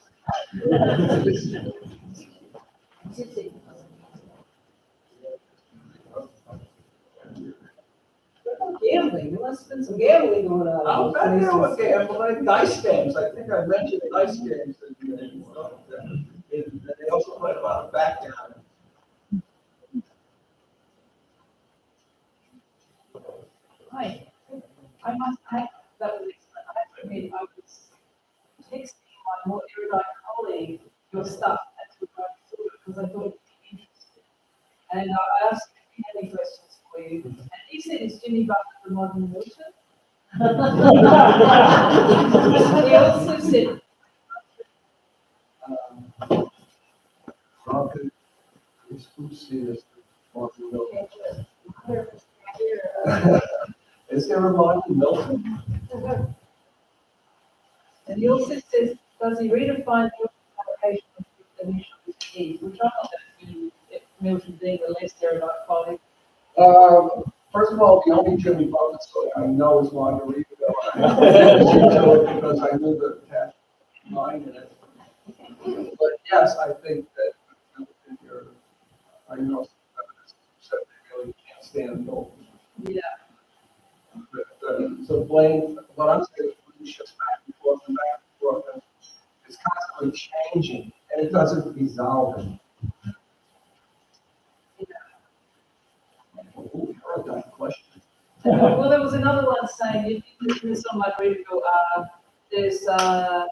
Gambling, there must have been some gambling going on. I'll bet there was gambling, dice games. I think I mentioned dice games. And they also played a lot of backgammon. Hi, I must add, that was excellent. I mean, I was texting my more erudite colleague your stuff as we were going through it because I thought it would be interesting. And I asked if he had any questions for you. And he said, is Jimmy Buffett the modern Milton? He also said, drunken, is who sees Martin Milton? Is there a Martin Milton? And he also says, does he redefine the application of the initial is, which I'm not going to Milton being a less erudite colleague. First of all, the only Jimmy Buffett story I know is Margaritaville. I know it because I knew the attached line in it. But yes, I think that I know said they really can't stand Milton. Yeah. So Blaine, what I'm saying is really shifts back and forth and back and forth. And it's constantly changing and it doesn't resolve it. Oh, we heard that question. Well, there was another one saying, if you listen to some like Readville, there's, I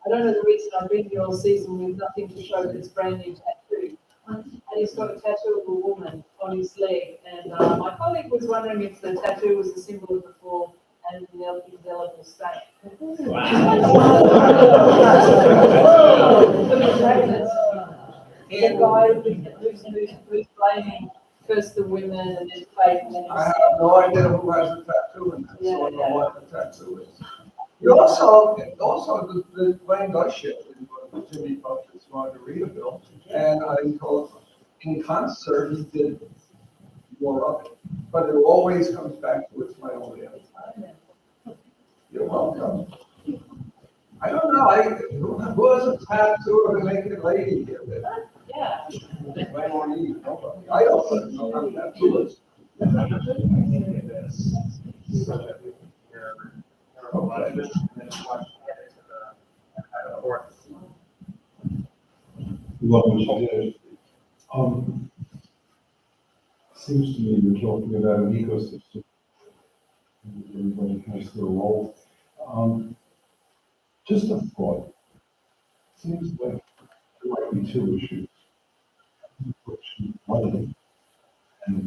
don't know the reason I'm reading your season with nothing to show this brand new tattoo. And he's got a tattoo of a woman on his leg. And my colleague was wondering if the tattoo was a symbol of the fall and the indelible stain. The guy who's blaming first the women and then fate and then I have no idea who has a tattoo and so I don't know what the tattoo is. You also the Blaine does shift in Jimmy Buffett's Margaritaville, and I'm told in concert he did more of it, but it always comes back to it's my own end. You're welcome. I don't know, who has a tattoo of a naked lady here? Yeah. I don't need nobody. I don't know how tattoo is. Love what you did. Seems to me you're talking about an ecosystem. Everybody has their role. Just a thought. Seems like there might be two issues. One, and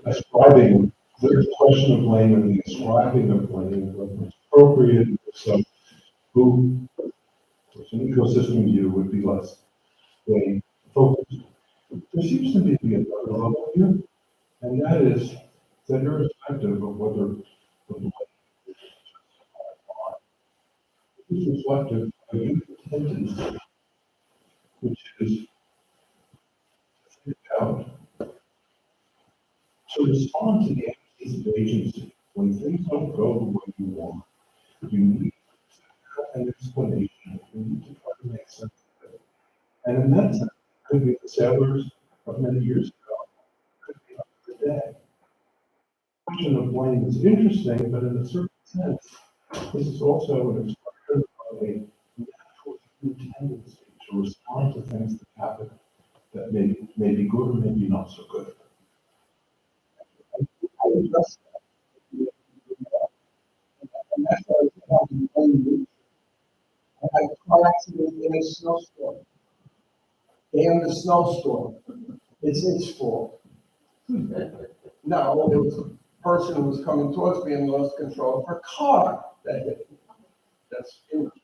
ascribing, there's a question of blame and the ascribing of blame, what's appropriate, so who, what's an ecosystem view would be less blame focused. There seems to be another level here, and that is that irrespective of whether the blame is reflective of a human tendency, which is to think out, to respond to the actions of agency. When things don't go the way you want, you need to have an explanation. You need to try to make sense of it. And in that sense, it could be the sailors of many years ago, it could be up today. The question of blame is interesting, but in a certain sense, this is also an expression of a natural human tendency to respond to things that happen that may be good or maybe not so good. I addressed that. And that's why I was having one I had a car accident in a snowstorm. Damn the snowstorm. It's its fault. No, it was a person who was coming towards me and lost control of her car that hit me. That's English.